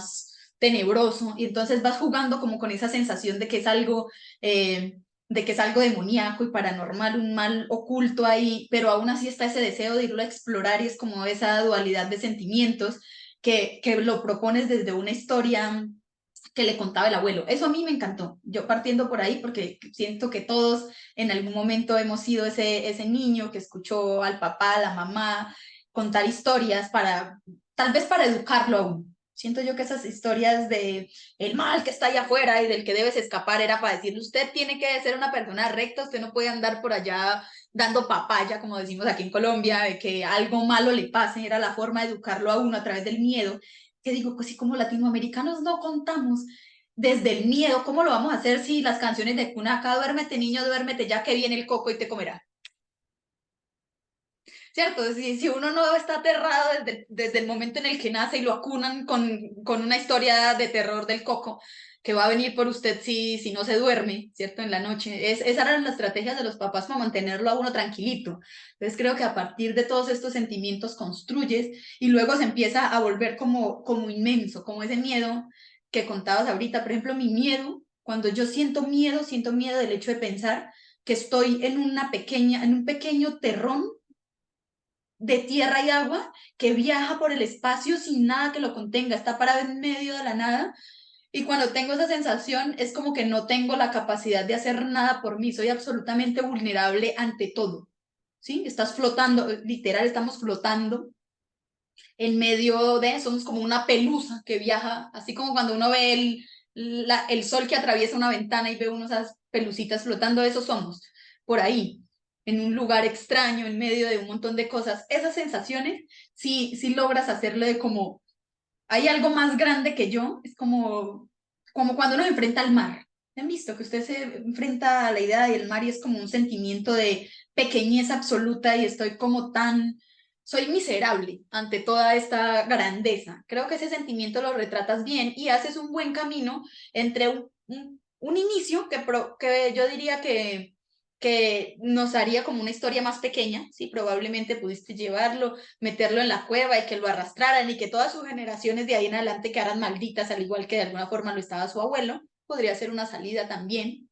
Speaker 1: tenebroso, y entonces vas jugando como con esa sensación de que es algo demoníaco y paranormal, un mal oculto ahí, pero aún así está ese deseo de irlo a explorar y es como esa dualidad de sentimientos que lo propones desde una historia que le contaba el abuelo. Eso a mí me encantó. Yo partiendo por ahí porque siento que todos en algún momento hemos sido ese niño que escuchó al papá, a la mamá contar historias tal vez para educarlo aún. Siento yo que esas historias de el mal que está allá afuera y del que debes escapar era para decirle, usted tiene que ser una persona recta, usted no puede andar por allá dando papaya, como decimos aquí en Colombia, de que algo malo le pase, era la forma de educarlo a uno a través del miedo que digo, pues si como latinoamericanos no contamos desde el miedo, ¿cómo lo vamos a hacer si las canciones de cuna acá, duérmete niño, duérmete ya que viene el coco y te comerá? ¿Cierto? Si uno no está aterrado desde el momento en el que nace y lo acunan con una historia de terror del coco, que va a venir por usted si no se duerme, ¿cierto? En la noche. Esas eran las estrategias de los papás para mantenerlo a uno tranquilito. Entonces creo que a partir de todos estos sentimientos construyes y luego se empieza a volver como inmenso, como ese miedo que contabas ahorita. Por ejemplo, mi miedo, cuando yo siento miedo del hecho de pensar que estoy en un pequeño terrón de tierra y agua que viaja por el espacio sin nada que lo contenga, está parado en medio de la nada. Y cuando tengo esa sensación es como que no tengo la capacidad de hacer nada por mí, soy absolutamente vulnerable ante todo. ¿Sí? Estás flotando, literal, estamos flotando en medio de, somos como una pelusa que viaja, así como cuando uno ve el sol que atraviesa una ventana y ve uno esas pelucitas flotando, eso somos, por ahí, en un lugar extraño, en medio de un montón de cosas. Esas sensaciones, sí logras hacerlo de como, hay algo más grande que yo, es como cuando uno se enfrenta al mar. ¿Han visto que usted se enfrenta a la idea del mar y es como un sentimiento de pequeñez absoluta y estoy como soy miserable ante toda esta grandeza? Creo que ese sentimiento lo retratas bien y haces un buen camino entre un inicio que yo diría que nos haría como una historia más pequeña, sí, probablemente pudiste llevarlo, meterlo en la cueva y que lo arrastraran y que todas sus generaciones de ahí en adelante quedaran malditas, al igual que de alguna forma lo estaba su abuelo, podría ser una salida también,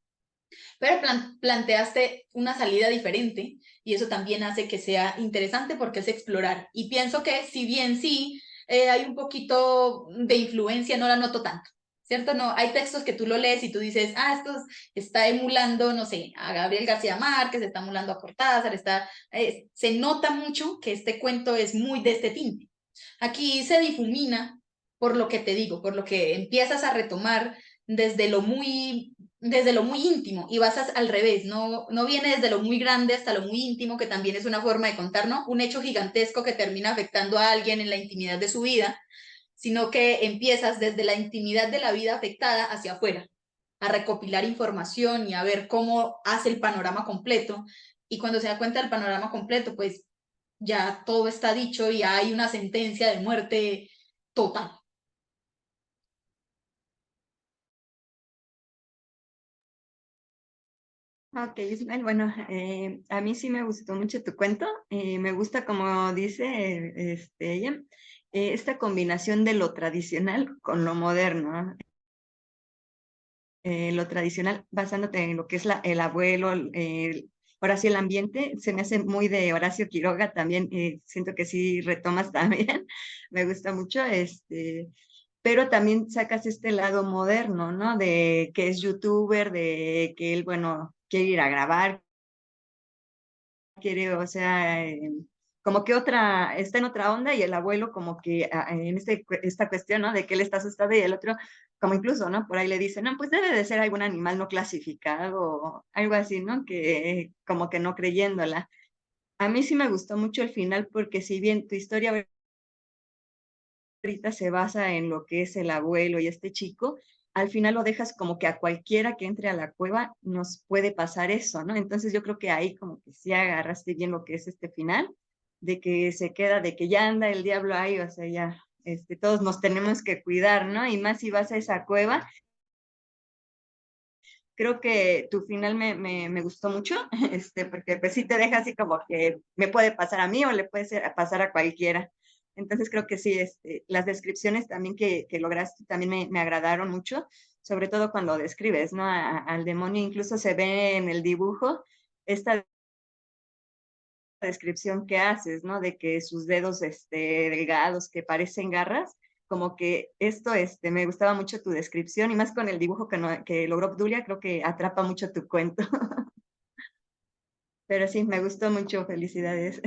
Speaker 1: pero planteaste una salida diferente y eso también hace que sea interesante porque es explorar. Y pienso que si bien sí hay un poquito de influencia, no la noto tanto. ¿Cierto? No, hay textos que tú lo lees y tú dices, esto está emulando, no sé, a Gabriel García Márquez, está emulando a Cortázar, se nota mucho que este cuento es muy de este tinte. Aquí se difumina por lo que te digo, por lo que empiezas a retomar desde lo muy íntimo y vas al revés, no viene desde lo muy grande hasta lo muy íntimo, que también es una forma de contar, ¿no? Un hecho gigantesco que termina afectando a alguien en la intimidad de su vida, sino que empiezas desde la intimidad de la vida afectada hacia afuera, a recopilar información y a ver cómo hace el panorama completo. Y cuando se da cuenta del panorama completo, pues ya todo está dicho y hay una sentencia de muerte total.
Speaker 3: Ok, Ismael, bueno, a mí sí me gustó mucho tu cuento. Me gusta, como dice ella, esta combinación de lo tradicional con lo moderno, ¿no? Lo tradicional basándote en lo que es el abuelo, ahora sí el ambiente, se me hace muy de Horacio Quiroga también, siento que sí retomas también, me gusta mucho, pero también sacas este lado moderno, ¿no? De que es youtuber, de que él, bueno, quiere ir a grabar, quiere, o sea, como que está en otra onda y el abuelo como que en esta cuestión, ¿no? De que él está asustado y el otro, como incluso, ¿no? Por ahí le dice, no, pues debe de ser algún animal no clasificado o algo así, ¿no? Que como que no creyéndola. A mí sí me gustó mucho el final porque si bien tu historia ahorita se basa en lo que es el abuelo y este chico, al final lo dejas como que a cualquiera que entre a la cueva nos puede pasar eso, ¿no? Entonces yo creo que ahí como que sí agarraste bien lo que es este final, de que se queda, de que ya anda el diablo ahí, o sea, ya, todos nos tenemos que cuidar, ¿no? Y más si vas a esa cueva. Creo que tu final me gustó mucho, porque pues sí te deja así como que me puede pasar a mí o le puede pasar a cualquiera. Entonces creo que sí, las descripciones también que lograste también me agradaron mucho, sobre todo cuando describes, ¿no? Al demonio, incluso se ve en el dibujo esta descripción que haces, ¿no? De que sus dedos, delgados, que parecen garras, como que esto, me gustaba mucho tu descripción y más con el dibujo que logró Obdulia, creo que atrapa mucho tu cuento. Pero sí, me gustó mucho, felicidades.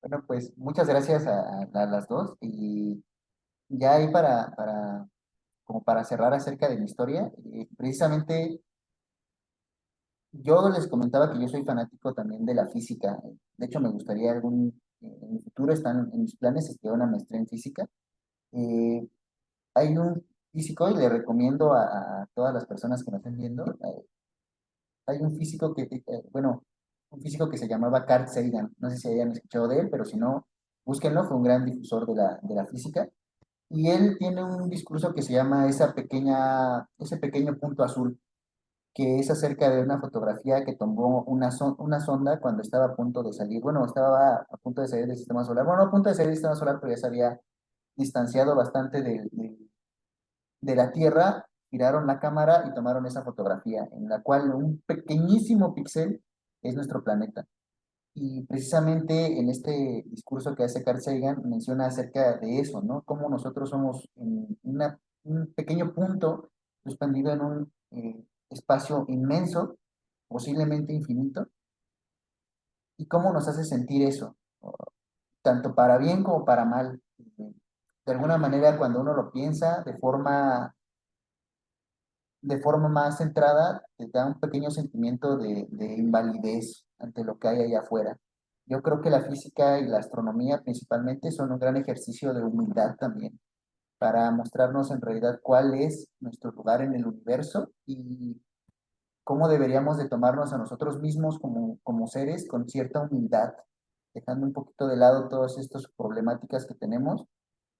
Speaker 2: Bueno, pues muchas gracias a las dos y ya ahí como para cerrar acerca de mi historia, precisamente yo les comentaba que yo soy fanático también de la física. De hecho, me gustaría en el futuro están en mis planes estudiar una maestría en física. Eh, Hay un físico y le recomiendo a todas las personas que nos estén viendo, hay un físico bueno, un físico que se llamaba Carl Sagan. No sé si hayan escuchado de él, pero si no, búsquenlo, fue un gran difusor de la física. Y él tiene un discurso que se llama ese pequeño punto azul, que es acerca de una fotografía que tomó una sonda cuando estaba a punto de salir, bueno, estaba a punto de salir del sistema solar, bueno, no a punto de salir del sistema solar, pero ya se había distanciado bastante de la Tierra, giraron la cámara y tomaron esa fotografía, en la cual un pequeñísimo píxel es nuestro planeta. Y precisamente en este discurso que hace Carl Sagan menciona acerca de eso, ¿no? Cómo nosotros somos un pequeño punto suspendido en un espacio inmenso, posiblemente infinito, y cómo nos hace sentir eso, tanto para bien como para mal. De alguna manera, cuando uno lo piensa de forma más centrada, te da un pequeño sentimiento de invalidez ante lo que hay allá afuera. Yo creo que la física y la astronomía principalmente son un gran ejercicio de humildad también, para mostrarnos en realidad cuál es nuestro lugar en el universo y cómo deberíamos de tomarnos a nosotros mismos como seres con cierta humildad, dejando un poquito de lado todas estas problemáticas que tenemos.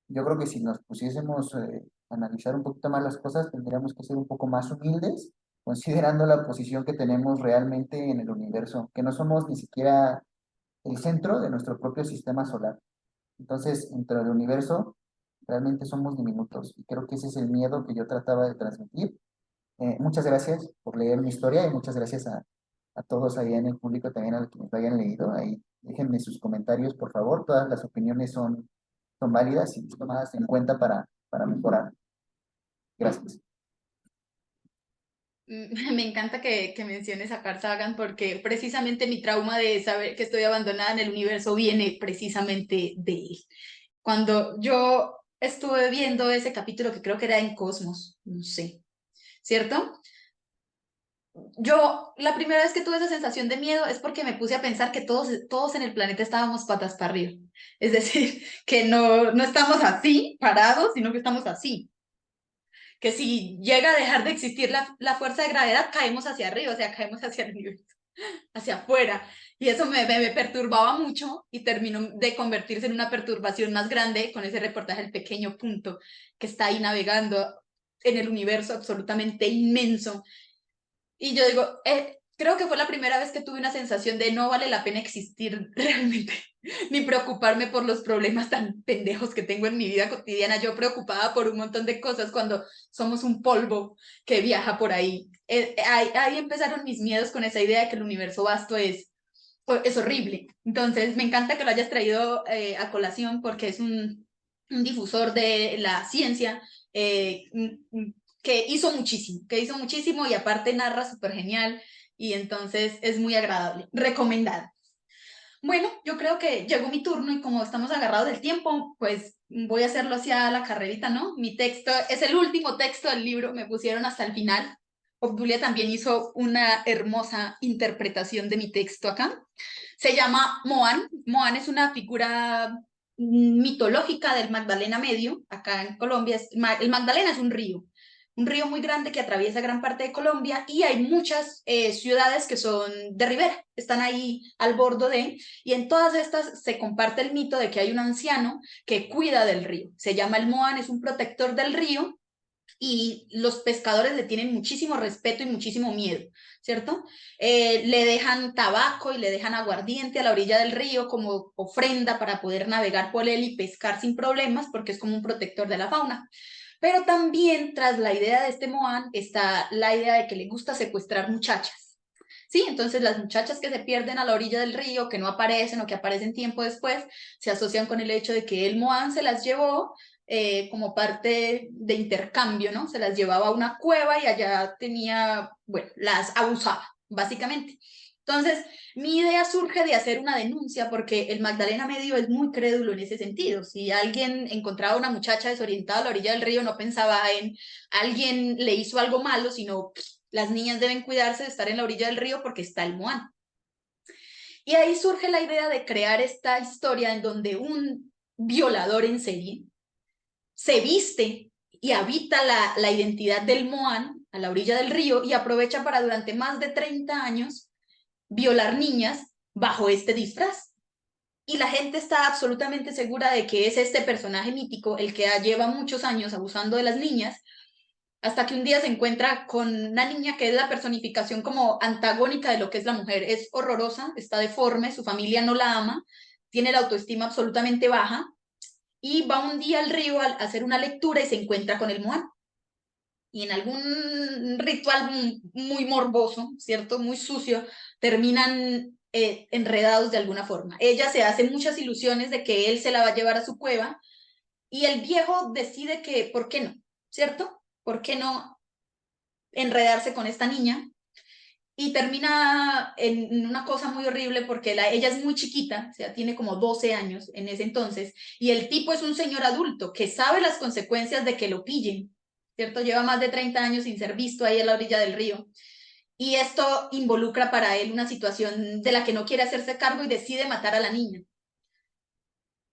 Speaker 2: Yo creo que si nos pusiésemos a analizar un poquito más las cosas, tendríamos que ser un poco más humildes, considerando la posición que tenemos realmente en el universo, que no somos ni siquiera el centro de nuestro propio sistema solar. Entonces, dentro del universo, realmente somos diminutos. Y creo que ese es el miedo que yo trataba de transmitir. Muchas gracias por leer mi historia y muchas gracias a todos ahí en el público también a los que nos lo hayan leído. Ahí déjenme sus comentarios, por favor. Todas las opiniones son válidas y tomadas en cuenta para mejorar. Gracias.
Speaker 1: Me encanta que menciones a Carl Sagan porque precisamente mi trauma de saber que estoy abandonada en el universo viene precisamente de él. Cuando yo estuve viendo ese capítulo que creo que era en Cosmos, no sé, ¿cierto? Yo la primera vez que tuve esa sensación de miedo es porque me puse a pensar que todos en el planeta estábamos patas para arriba. Es decir, que no estamos así, parados, sino que estamos así. Que si llega a dejar de existir la fuerza de gravedad, caemos hacia arriba, o sea, caemos hacia el universo. hacia afuera. Y eso me perturbaba mucho y terminó de convertirse en una perturbación más grande con ese reportaje El Pequeño Punto, que está ahí navegando en el universo absolutamente inmenso. Y yo digo, creo que fue la primera vez que tuve una sensación de no vale la pena existir realmente, ni preocuparme por los problemas tan pendejos que tengo en mi vida cotidiana. Yo preocupada por un montón de cosas cuando somos un polvo que viaja por ahí. Ahí empezaron mis miedos con esa idea de que el universo vasto es horrible. Entonces, me encanta que lo hayas traído a colación porque es un difusor de la ciencia eh, que hizo muchísimo y aparte narra súper genial y entonces es muy agradable. Recomendado. Bueno, yo creo que llegó mi turno y como estamos agarrados del tiempo, pues voy a hacerlo hacia la carrerita, ¿no? Mi texto es el último texto del libro, me pusieron hasta el final. Obdulia también hizo una hermosa interpretación de mi texto acá. Se llama Moan. Moan es una figura mitológica del Magdalena Medio, acá en Colombia. El Magdalena es un río muy grande que atraviesa gran parte de Colombia y hay muchas ciudades que son de ribera, están ahí al borde de, y en todas estas se comparte el mito de que hay un anciano que cuida del río. Se llama el Moan, es un protector del río y los pescadores le tienen muchísimo respeto y muchísimo miedo, ¿cierto? Le dejan tabaco y le dejan aguardiente a la orilla del río como ofrenda para poder navegar por él y pescar sin problemas porque es como un protector de la fauna. Pero también tras la idea de este Moan está la idea de que le gusta secuestrar muchachas. Sí, entonces las muchachas que se pierden a la orilla del río, que no aparecen o que aparecen tiempo después, se asocian con el hecho de que el Moan se las llevó como parte de intercambio, ¿no? Se las llevaba a una cueva y allá tenía, bueno, las abusaba, básicamente. Entonces, mi idea surge de hacer una denuncia porque el Magdalena Medio es muy crédulo en ese sentido. Si alguien encontraba a una muchacha desorientada a la orilla del río, no pensaba en alguien le hizo algo malo, sino las niñas deben cuidarse de estar en la orilla del río porque está el Moan. Y ahí surge la idea de crear esta historia en donde un violador en serie se viste y habita la identidad del Moan a la orilla del río y aprovecha para durante más de 30 años violar niñas bajo este disfraz. Y la gente está absolutamente segura de que es este personaje mítico el que lleva muchos años abusando de las niñas, hasta que un día se encuentra con una niña que es la personificación como antagónica de lo que es la mujer. Es horrorosa, está deforme, su familia no la ama, tiene la autoestima absolutamente baja, y va un día al río a hacer una lectura y se encuentra con el Moan. Y en algún ritual muy morboso, ¿cierto? Muy sucio, terminan enredados de alguna forma. Ella se hace muchas ilusiones de que él se la va a llevar a su cueva y el viejo decide que, ¿por qué no? ¿Cierto? ¿Por qué no enredarse con esta niña? Y termina en una cosa muy horrible porque ella es muy chiquita, o sea, tiene como 12 años en ese entonces, y el tipo es un señor adulto que sabe las consecuencias de que lo pillen, ¿cierto? Lleva más de 30 años sin ser visto ahí a la orilla del río. Y esto involucra para él una situación de la que no quiere hacerse cargo y decide matar a la niña.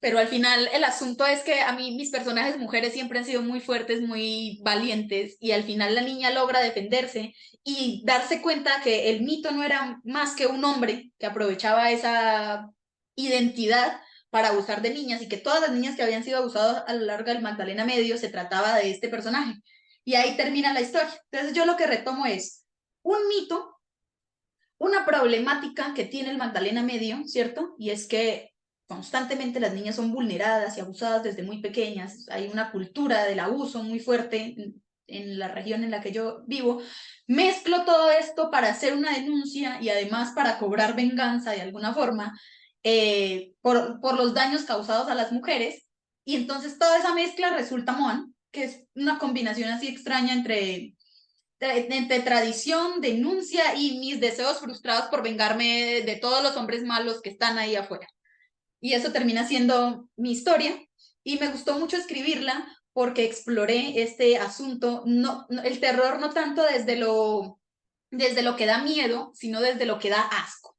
Speaker 1: Pero al final el asunto es que a mí mis personajes mujeres siempre han sido muy fuertes, muy valientes y al final la niña logra defenderse y darse cuenta que el mito no era más que un hombre que aprovechaba esa identidad para abusar de niñas y que todas las niñas que habían sido abusadas a lo largo del Magdalena Medio se trataba de este personaje. Y ahí termina la historia. Entonces yo lo que retomo es un mito, una problemática que tiene el Magdalena Medio, ¿cierto? Y es que constantemente las niñas son vulneradas y abusadas desde muy pequeñas. Hay una cultura del abuso muy fuerte en la región en la que yo vivo. Mezclo todo esto para hacer una denuncia y además para cobrar venganza de alguna forma por los daños causados a las mujeres. Y entonces toda esa mezcla resulta Moan, que es una combinación así extraña entre tradición, denuncia y mis deseos frustrados por vengarme de todos los hombres malos que están ahí afuera. Y eso termina siendo mi historia y me gustó mucho escribirla porque exploré este asunto, el terror no tanto desde lo que da miedo, sino desde lo que da asco,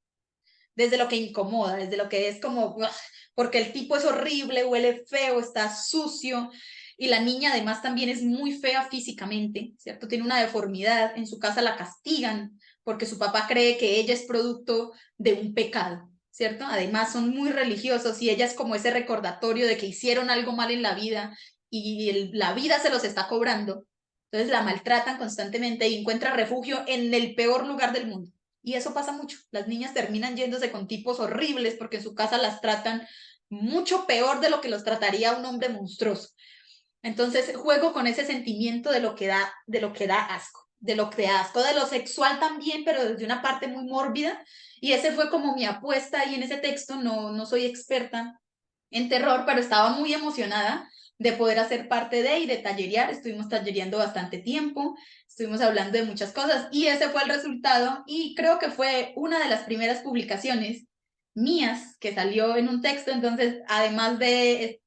Speaker 1: desde lo que incomoda, desde lo que es como, ugh, porque el tipo es horrible, huele feo, está sucio, y la niña además también es muy fea físicamente, ¿cierto? Tiene una deformidad, en su casa la castigan porque su papá cree que ella es producto de un pecado, ¿cierto? Además son muy religiosos y ella es como ese recordatorio de que hicieron algo mal en la vida y la vida se los está cobrando. Entonces la maltratan constantemente y encuentra refugio en el peor lugar del mundo. Y eso pasa mucho. Las niñas terminan yéndose con tipos horribles porque en su casa las tratan mucho peor de lo que los trataría un hombre monstruoso. Entonces juego con ese sentimiento de lo que da asco, de lo que da asco, de lo sexual también, pero desde una parte muy mórbida. Y ese fue como mi apuesta ahí en ese texto. No soy experta en terror, pero estaba muy emocionada de poder hacer parte de y de tallerear. Estuvimos tallereando bastante tiempo, estuvimos hablando de muchas cosas y ese fue el resultado y creo que fue una de las primeras publicaciones mías que salió en un texto. Entonces, además de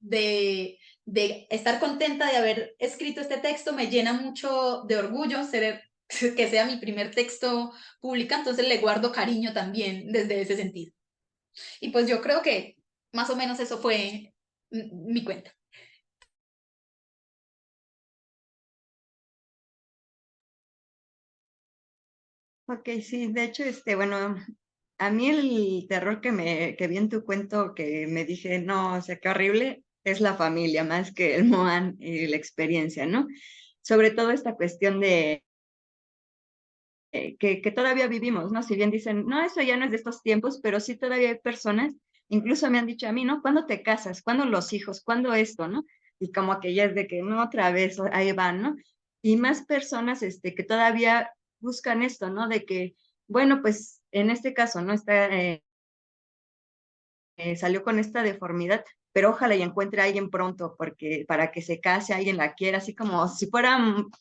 Speaker 1: estar contenta de haber escrito este texto, me llena mucho de orgullo ser, que sea mi primer texto publicado, entonces le guardo cariño también desde ese sentido. Y pues yo creo que más o menos eso fue mi cuenta.
Speaker 3: Ok, sí, de hecho, bueno, a mí el terror que vi en tu cuento, que me dije, no, o sea, qué horrible, es la familia, más que el Moan y la experiencia, ¿no? Sobre todo esta cuestión de que todavía vivimos, ¿no? Si bien dicen, no, eso ya no es de estos tiempos, pero sí todavía hay personas, incluso me han dicho a mí, ¿no? ¿Cuándo te casas? ¿Cuándo los hijos? ¿Cuándo esto? ¿No? Y como que ya es de que, no, otra vez, ahí van, ¿no? Y más personas, que todavía buscan esto, ¿no? De que, bueno, pues en este caso, ¿no? Salió con esta deformidad, pero ojalá y encuentre a alguien pronto, porque para que se case, alguien la quiera, así como si fuera,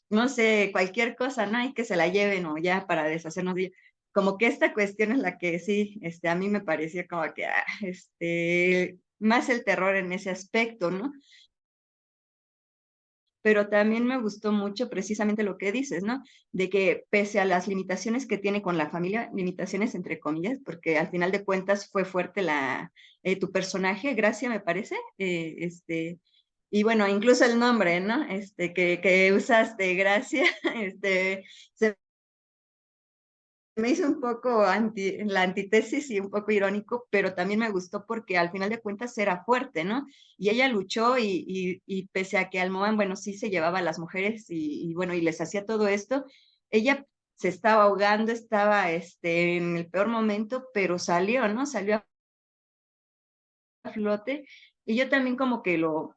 Speaker 3: no sé, cualquier cosa, ¿no? Y que se la lleven o ya para deshacernos de ella. Como que esta cuestión es la que sí, a mí me pareció como que, más el terror en ese aspecto, ¿no? Pero también me gustó mucho precisamente lo que dices, ¿no? De que pese a las limitaciones que tiene con la familia, limitaciones entre comillas, porque al final de cuentas fue fuerte tu personaje, Gracia, me parece, y bueno, incluso el nombre, ¿no? Que usaste, Gracia, se me hizo un poco la antítesis y un poco irónico, pero también me gustó porque al final de cuentas era fuerte, ¿no? Y ella luchó y pese a que Almohan, bueno, sí se llevaba a las mujeres bueno, y les hacía todo esto, ella se estaba ahogando, estaba en el peor momento, pero salió, ¿no? Salió a flote y yo también como que lo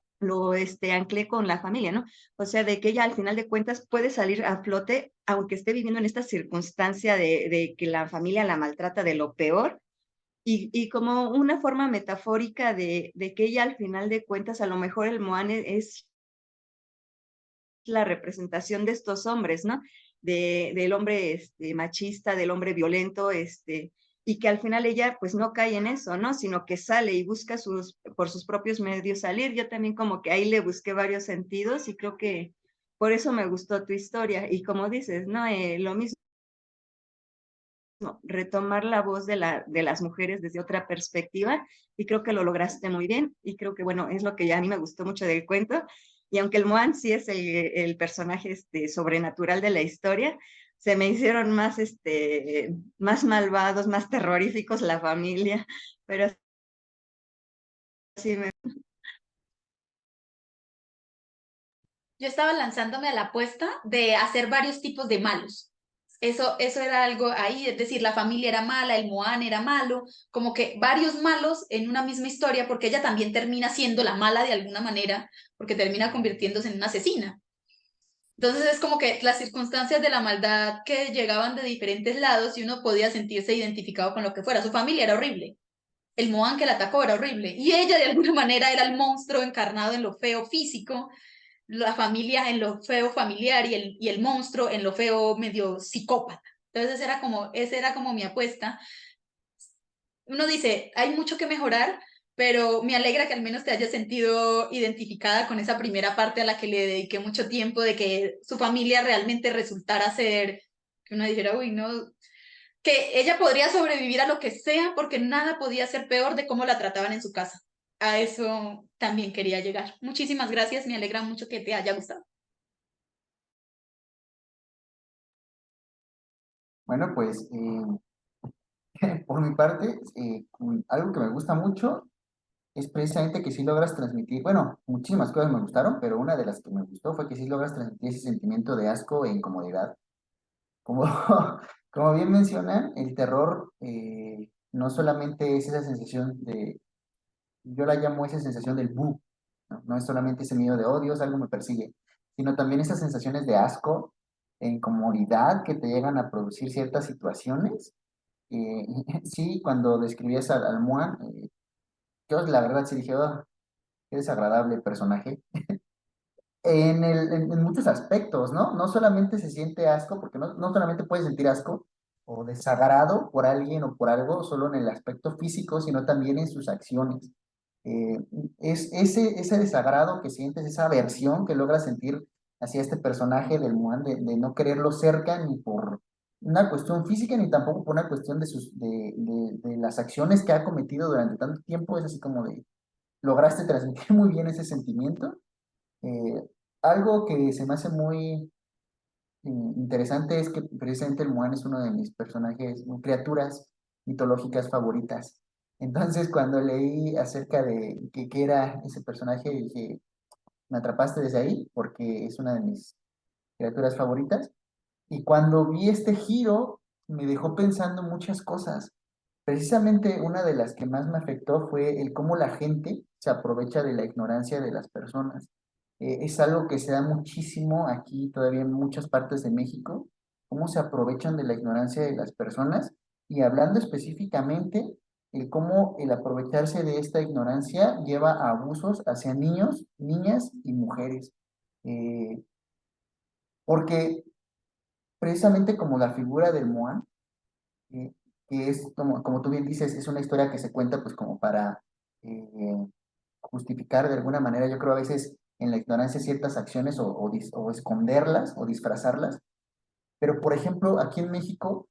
Speaker 3: anclé con la familia, ¿no? O sea, de que ella al final de cuentas puede salir a flote, aunque esté viviendo en esta circunstancia de que la familia la maltrata de lo peor, y como una forma metafórica de que ella al final de cuentas, a lo mejor el Moane es la representación de estos hombres, ¿no? Del hombre machista, del hombre violento, y que al final ella pues no cae en eso, ¿no? Sino que sale y busca por sus propios medios salir. Yo también como que ahí le busqué varios sentidos y creo que por eso me gustó tu historia. Y como dices, ¿no? Lo mismo, retomar la voz de las mujeres desde otra perspectiva y creo que lo lograste muy bien y creo que, bueno, es lo que ya a mí me gustó mucho del cuento. Y aunque el Moan sí es el personaje sobrenatural de la historia, se me hicieron más malvados, más terroríficos la familia, pero sí me...
Speaker 1: Yo estaba lanzándome a la apuesta de hacer varios tipos de malos. Eso era algo ahí, es decir, la familia era mala, el Moan era malo, como que varios malos en una misma historia, porque ella también termina siendo la mala de alguna manera, porque termina convirtiéndose en una asesina. Entonces es como que las circunstancias de la maldad que llegaban de diferentes lados y uno podía sentirse identificado con lo que fuera. Su familia era horrible, el Moan que la atacó era horrible, y ella de alguna manera era el monstruo encarnado en lo feo físico, la familia en lo feo familiar y el monstruo en lo feo medio psicópata. Entonces esa era como mi apuesta. Uno dice, hay mucho que mejorar, pero me alegra que al menos te hayas sentido identificada con esa primera parte a la que le dediqué mucho tiempo, de que su familia realmente resultara ser, que uno dijera, uy, no, que ella podría sobrevivir a lo que sea porque nada podía ser peor de cómo la trataban en su casa. A eso también quería llegar. Muchísimas gracias, me alegra mucho que te haya gustado.
Speaker 2: Bueno, pues por mi parte, algo que me gusta mucho es precisamente que sí logras transmitir, bueno, muchísimas cosas me gustaron, pero una de las que me gustó fue que sí logras transmitir ese sentimiento de asco e incomodidad. Como, como bien mencionan, el terror no solamente es esa sensación de, yo la llamo esa sensación del bu, ¿no? No es solamente ese miedo de, oh Dios, algo me persigue, sino también esas sensaciones de asco e incomodidad que te llegan a producir ciertas situaciones. Eh, sí, cuando describías al Muan, yo la verdad sí dije, oh, qué desagradable personaje. En muchos aspectos, ¿no? No solamente se siente asco, porque no solamente puedes sentir asco o desagrado por alguien o por algo, solo en el aspecto físico, sino también en sus acciones. Eh, es ese desagrado que sientes, esa aversión que logras sentir hacia este personaje del Muan, de no quererlo cerca ni por una cuestión física, ni tampoco por una cuestión de las acciones que ha cometido durante tanto tiempo, es así como de, lograste transmitir muy bien ese sentimiento. Eh, Algo que se me hace muy interesante es que precisamente el Muan es uno de mis personajes, criaturas mitológicas favoritas. Entonces, cuando leí acerca de qué era ese personaje, dije, me atrapaste desde ahí porque es una de mis criaturas favoritas. Y cuando vi este giro, me dejó pensando muchas cosas. Precisamente una de las que más me afectó fue el cómo la gente se aprovecha de la ignorancia de las personas. Es algo que se da muchísimo aquí todavía en muchas partes de México, cómo se aprovechan de la ignorancia de las personas y hablando específicamente el cómo el aprovecharse de esta ignorancia lleva a abusos hacia niños, niñas y mujeres. Eh, Porque precisamente como la figura del Moan, eh, que es, como tú bien dices, es una historia que se cuenta pues como para eh, justificar de alguna manera, yo creo a veces en la ignorancia ciertas acciones o esconderlas o disfrazarlas. Pero por ejemplo, aquí en México,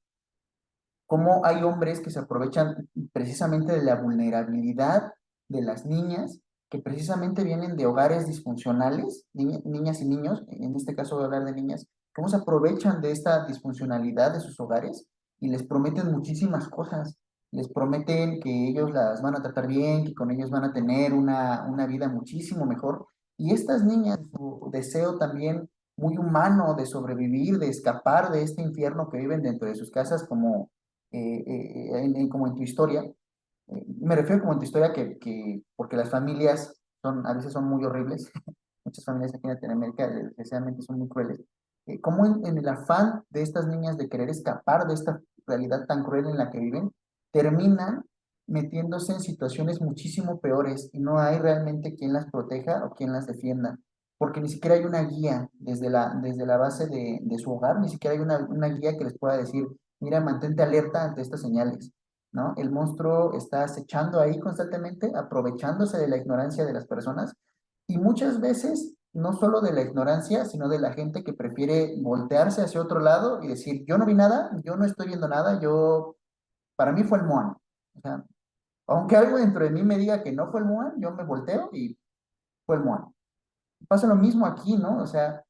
Speaker 2: cómo hay hombres que se aprovechan precisamente de la vulnerabilidad de las niñas, que precisamente vienen de hogares disfuncionales, niñas y niños, en este caso voy a hablar de niñas, cómo se aprovechan de esta disfuncionalidad de sus hogares y les prometen muchísimas cosas. Les prometen que ellos las van a tratar bien, que con ellos van a tener una vida muchísimo mejor. Y estas niñas, su deseo también muy humano de sobrevivir, de escapar de este infierno que viven dentro de sus casas, como como en tu historia. Me refiero como en tu historia porque las familias a veces son muy horribles, muchas familias aquí en Latinoamérica desgraciadamente son muy crueles. Como en el afán de estas niñas de querer escapar de esta realidad tan cruel en la que viven, terminan metiéndose en situaciones muchísimo peores y no hay realmente quien las proteja o quien las defienda, porque ni siquiera hay una guía desde la base de su hogar, ni siquiera hay una guía que les pueda decir, mira, mantente alerta ante estas señales, ¿no? El monstruo está acechando ahí constantemente, aprovechándose de la ignorancia de las personas y muchas veces no solo de la ignorancia, sino de la gente que prefiere voltearse hacia otro lado y decir, yo no vi nada, yo no estoy viendo nada, para mí fue el Moan. O sea, aunque algo dentro de mí me diga que no fue el Moan, yo me volteo y fue el Moan. Pasa lo mismo aquí, ¿no? O sea,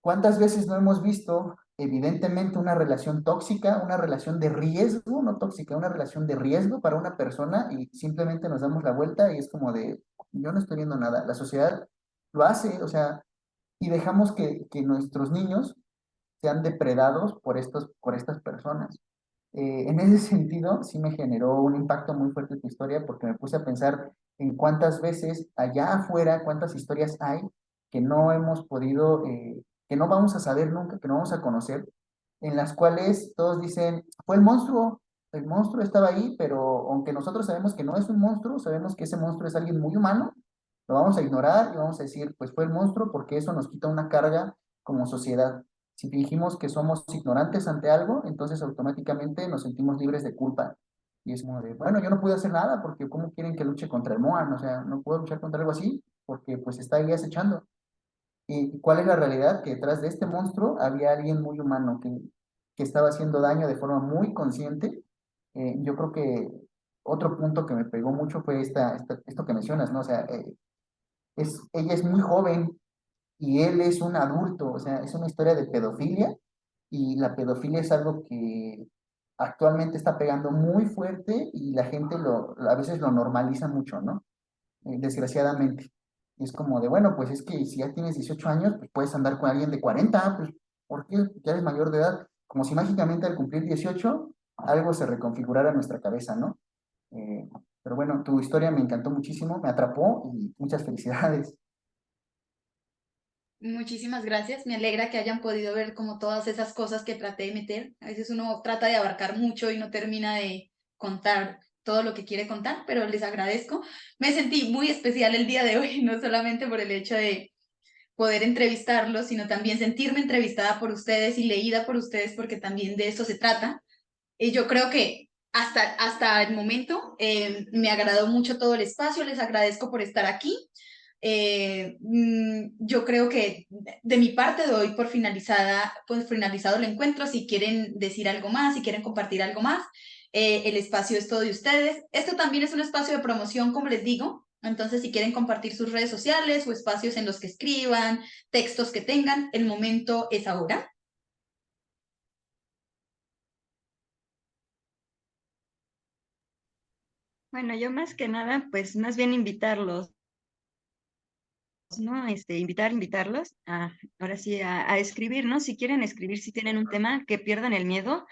Speaker 2: ¿cuántas veces no hemos visto, evidentemente, una relación tóxica, una relación de riesgo, no tóxica, una relación de riesgo para una persona y simplemente nos damos la vuelta y es como de, yo no estoy viendo nada. La sociedad lo hace, o sea, y dejamos que nuestros niños sean depredados por estas personas. En ese sentido, sí me generó un impacto muy fuerte tu historia porque me puse a pensar en cuántas veces allá afuera, cuántas historias hay que no hemos podido, que no vamos a saber nunca, que no vamos a conocer, en las cuales todos dicen, fue el monstruo estaba ahí, pero aunque nosotros sabemos que no es un monstruo, sabemos que ese monstruo es alguien muy humano, lo vamos a ignorar y vamos a decir, pues fue el monstruo porque eso nos quita una carga como sociedad. Si fingimos que somos ignorantes ante algo, entonces automáticamente nos sentimos libres de culpa. Y es como de, bueno, yo no pude hacer nada porque ¿cómo quieren que luche contra el Moan? O sea, no puedo luchar contra algo así porque pues está ahí acechando. ¿Y cuál es la realidad? Que detrás de este monstruo había alguien muy humano que estaba haciendo daño de forma muy consciente. Yo creo que otro punto que me pegó mucho fue esto que mencionas, ¿no? O sea, ella es muy joven y él es un adulto, o sea, es una historia de pedofilia y la pedofilia es algo que actualmente está pegando muy fuerte y la gente a veces lo normaliza mucho, ¿no? Desgraciadamente. Y es como de, bueno, pues es que si ya tienes 18 años, pues puedes andar con alguien de 40, pues, ¿por qué? Ya eres mayor de edad. Como si mágicamente al cumplir 18 algo se reconfigurara en nuestra cabeza, ¿no? Eh, pero bueno, tu historia me encantó muchísimo, me atrapó y muchas felicidades.
Speaker 1: Muchísimas gracias. Me alegra que hayan podido ver como todas esas cosas que traté de meter. A veces uno trata de abarcar mucho y no termina de contar todo lo que quiere contar, pero les agradezco. Me sentí muy especial el día de hoy, no solamente por el hecho de poder entrevistarlos, sino también sentirme entrevistada por ustedes y leída por ustedes, porque también de eso se trata. Y yo creo que hasta el momento me agradó mucho todo el espacio, les agradezco por estar aquí. Yo creo que de mi parte doy por finalizado el encuentro. Si quieren decir algo más, si quieren compartir algo más, el espacio es todo de ustedes. Esto también es un espacio de promoción, como les digo. Entonces, si quieren compartir sus redes sociales o espacios en los que escriban, textos que tengan, el momento es ahora.
Speaker 3: Bueno, yo más que nada, pues más bien invitarlos, ¿no? Invitarlos ahora sí, a escribir, ¿no? Si quieren escribir, si tienen un tema, que pierdan el miedo,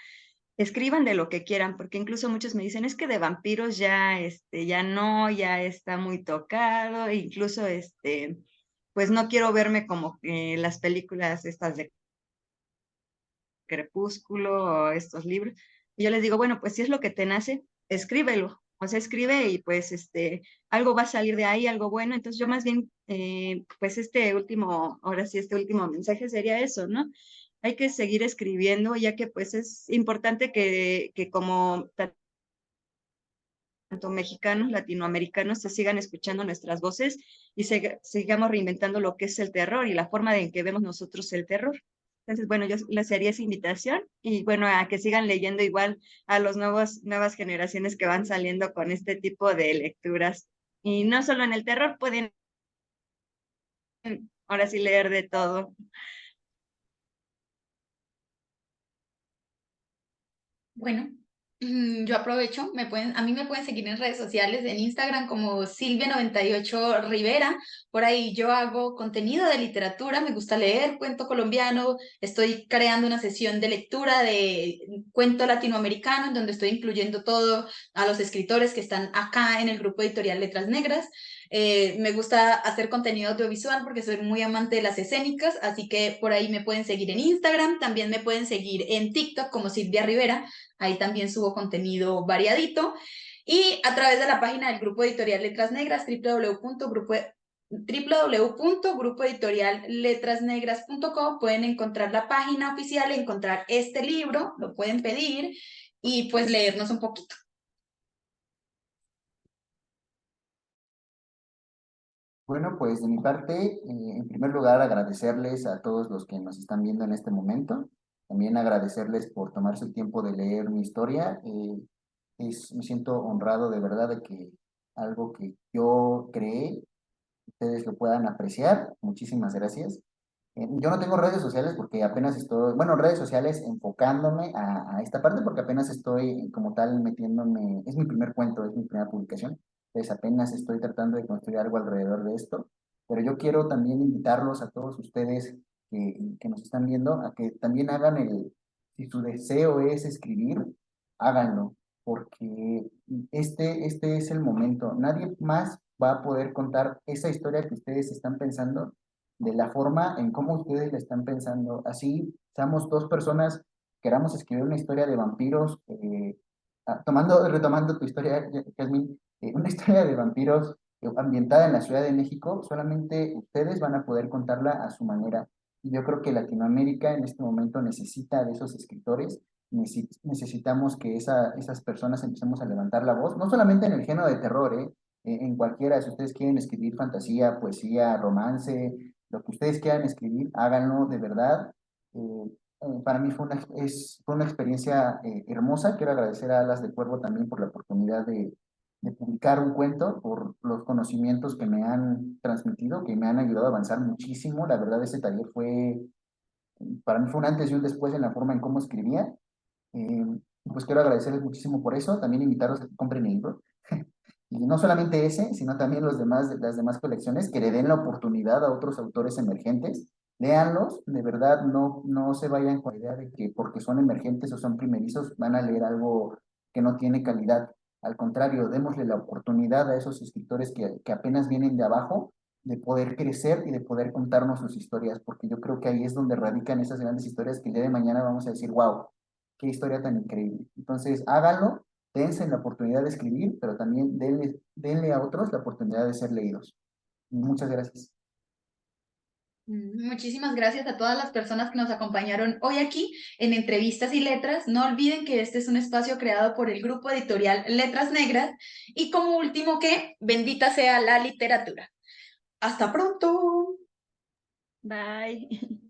Speaker 3: escriban de lo que quieran, porque incluso muchos me dicen, es que de vampiros ya, ya no, ya está muy tocado, e incluso, pues no quiero verme como las películas estas de Crepúsculo o estos libros. Y yo les digo, bueno, pues si es lo que te nace, escríbelo. O sea, escribe y pues algo va a salir de ahí, algo bueno. Entonces yo más bien, pues ahora sí, este último mensaje sería eso, ¿no? Hay que seguir escribiendo, ya que pues es importante que como tanto mexicanos, latinoamericanos, se sigan escuchando nuestras voces y sigamos reinventando lo que es el terror y la forma en que vemos nosotros el terror. Entonces, bueno, yo les haría esa invitación y bueno, a que sigan leyendo igual a las nuevas generaciones que van saliendo con este tipo de lecturas. Y no solo en el terror, pueden ahora sí leer de todo.
Speaker 1: Bueno, yo aprovecho, a mí me pueden seguir en redes sociales, en Instagram como Silvia98Rivera. Por ahí yo hago contenido de literatura, me gusta leer cuento colombiano, estoy creando una sesión de lectura de cuento latinoamericano en donde estoy incluyendo todo a los escritores que están acá en el grupo editorial Letras Negras. Me gusta hacer contenido audiovisual porque soy muy amante de las escénicas, así que por ahí me pueden seguir en Instagram, también me pueden seguir en TikTok como Silvia Rivera. Ahí también subo contenido variadito. Y a través de la página del Grupo Editorial Letras Negras, www.grupoeditorialletrasnegras.co, pueden encontrar la página oficial, encontrar este libro, lo pueden pedir y pues leernos un poquito.
Speaker 2: Bueno, pues de mi parte, en primer lugar agradecerles a todos los que nos están viendo en este momento. También agradecerles por tomarse el tiempo de leer mi historia. Me siento honrado de verdad de que algo que yo creé, ustedes lo puedan apreciar. Muchísimas gracias. Yo no tengo redes sociales porque apenas estoy, bueno, redes sociales enfocándome a esta parte porque apenas estoy como tal metiéndome, es mi primer cuento, es mi primera publicación, entonces apenas estoy tratando de construir algo alrededor de esto, pero yo quiero también invitarlos a todos ustedes que nos están viendo a que también hagan si su deseo es escribir, háganlo, porque este es el momento, nadie más va a poder contar esa historia que ustedes están pensando de la forma en cómo ustedes la están pensando. Así, seamos dos personas, queramos escribir una historia de vampiros, retomando tu historia, Yasmín, una historia de vampiros ambientada en la Ciudad de México, solamente ustedes van a poder contarla a su manera. Y yo creo que Latinoamérica en este momento necesita de esos escritores, necesitamos que esas personas empecemos a levantar la voz, no solamente en el género de terror, en cualquiera, si ustedes quieren escribir fantasía, poesía, romance, lo que ustedes quieran escribir, háganlo de verdad. Para mí fue una experiencia hermosa. Quiero agradecer a Alas de Cuervo también por la oportunidad de publicar un cuento, por los conocimientos que me han transmitido, que me han ayudado a avanzar muchísimo. La verdad, ese taller fue para mí fue un antes y un después en la forma en cómo escribía. Pues quiero agradecerles muchísimo por eso, también invitarlos a que compren el libro. Y no solamente ese, sino también las demás colecciones, que le den la oportunidad a otros autores emergentes. Léanlos, de verdad, no se vayan con la idea de que porque son emergentes o son primerizos van a leer algo que no tiene calidad. Al contrario, démosle la oportunidad a esos escritores que apenas vienen de abajo de poder crecer y de poder contarnos sus historias, porque yo creo que ahí es donde radican esas grandes historias que el día de mañana vamos a decir, wow, qué historia tan increíble. Entonces, háganlo, dense la oportunidad de escribir, pero también denle a otros la oportunidad de ser leídos. Muchas gracias.
Speaker 1: Muchísimas gracias a todas las personas que nos acompañaron hoy aquí en Entrevistas y Letras. No olviden que este es un espacio creado por el grupo editorial Letras Negras y como último que bendita sea la literatura. ¡Hasta pronto!
Speaker 3: Bye.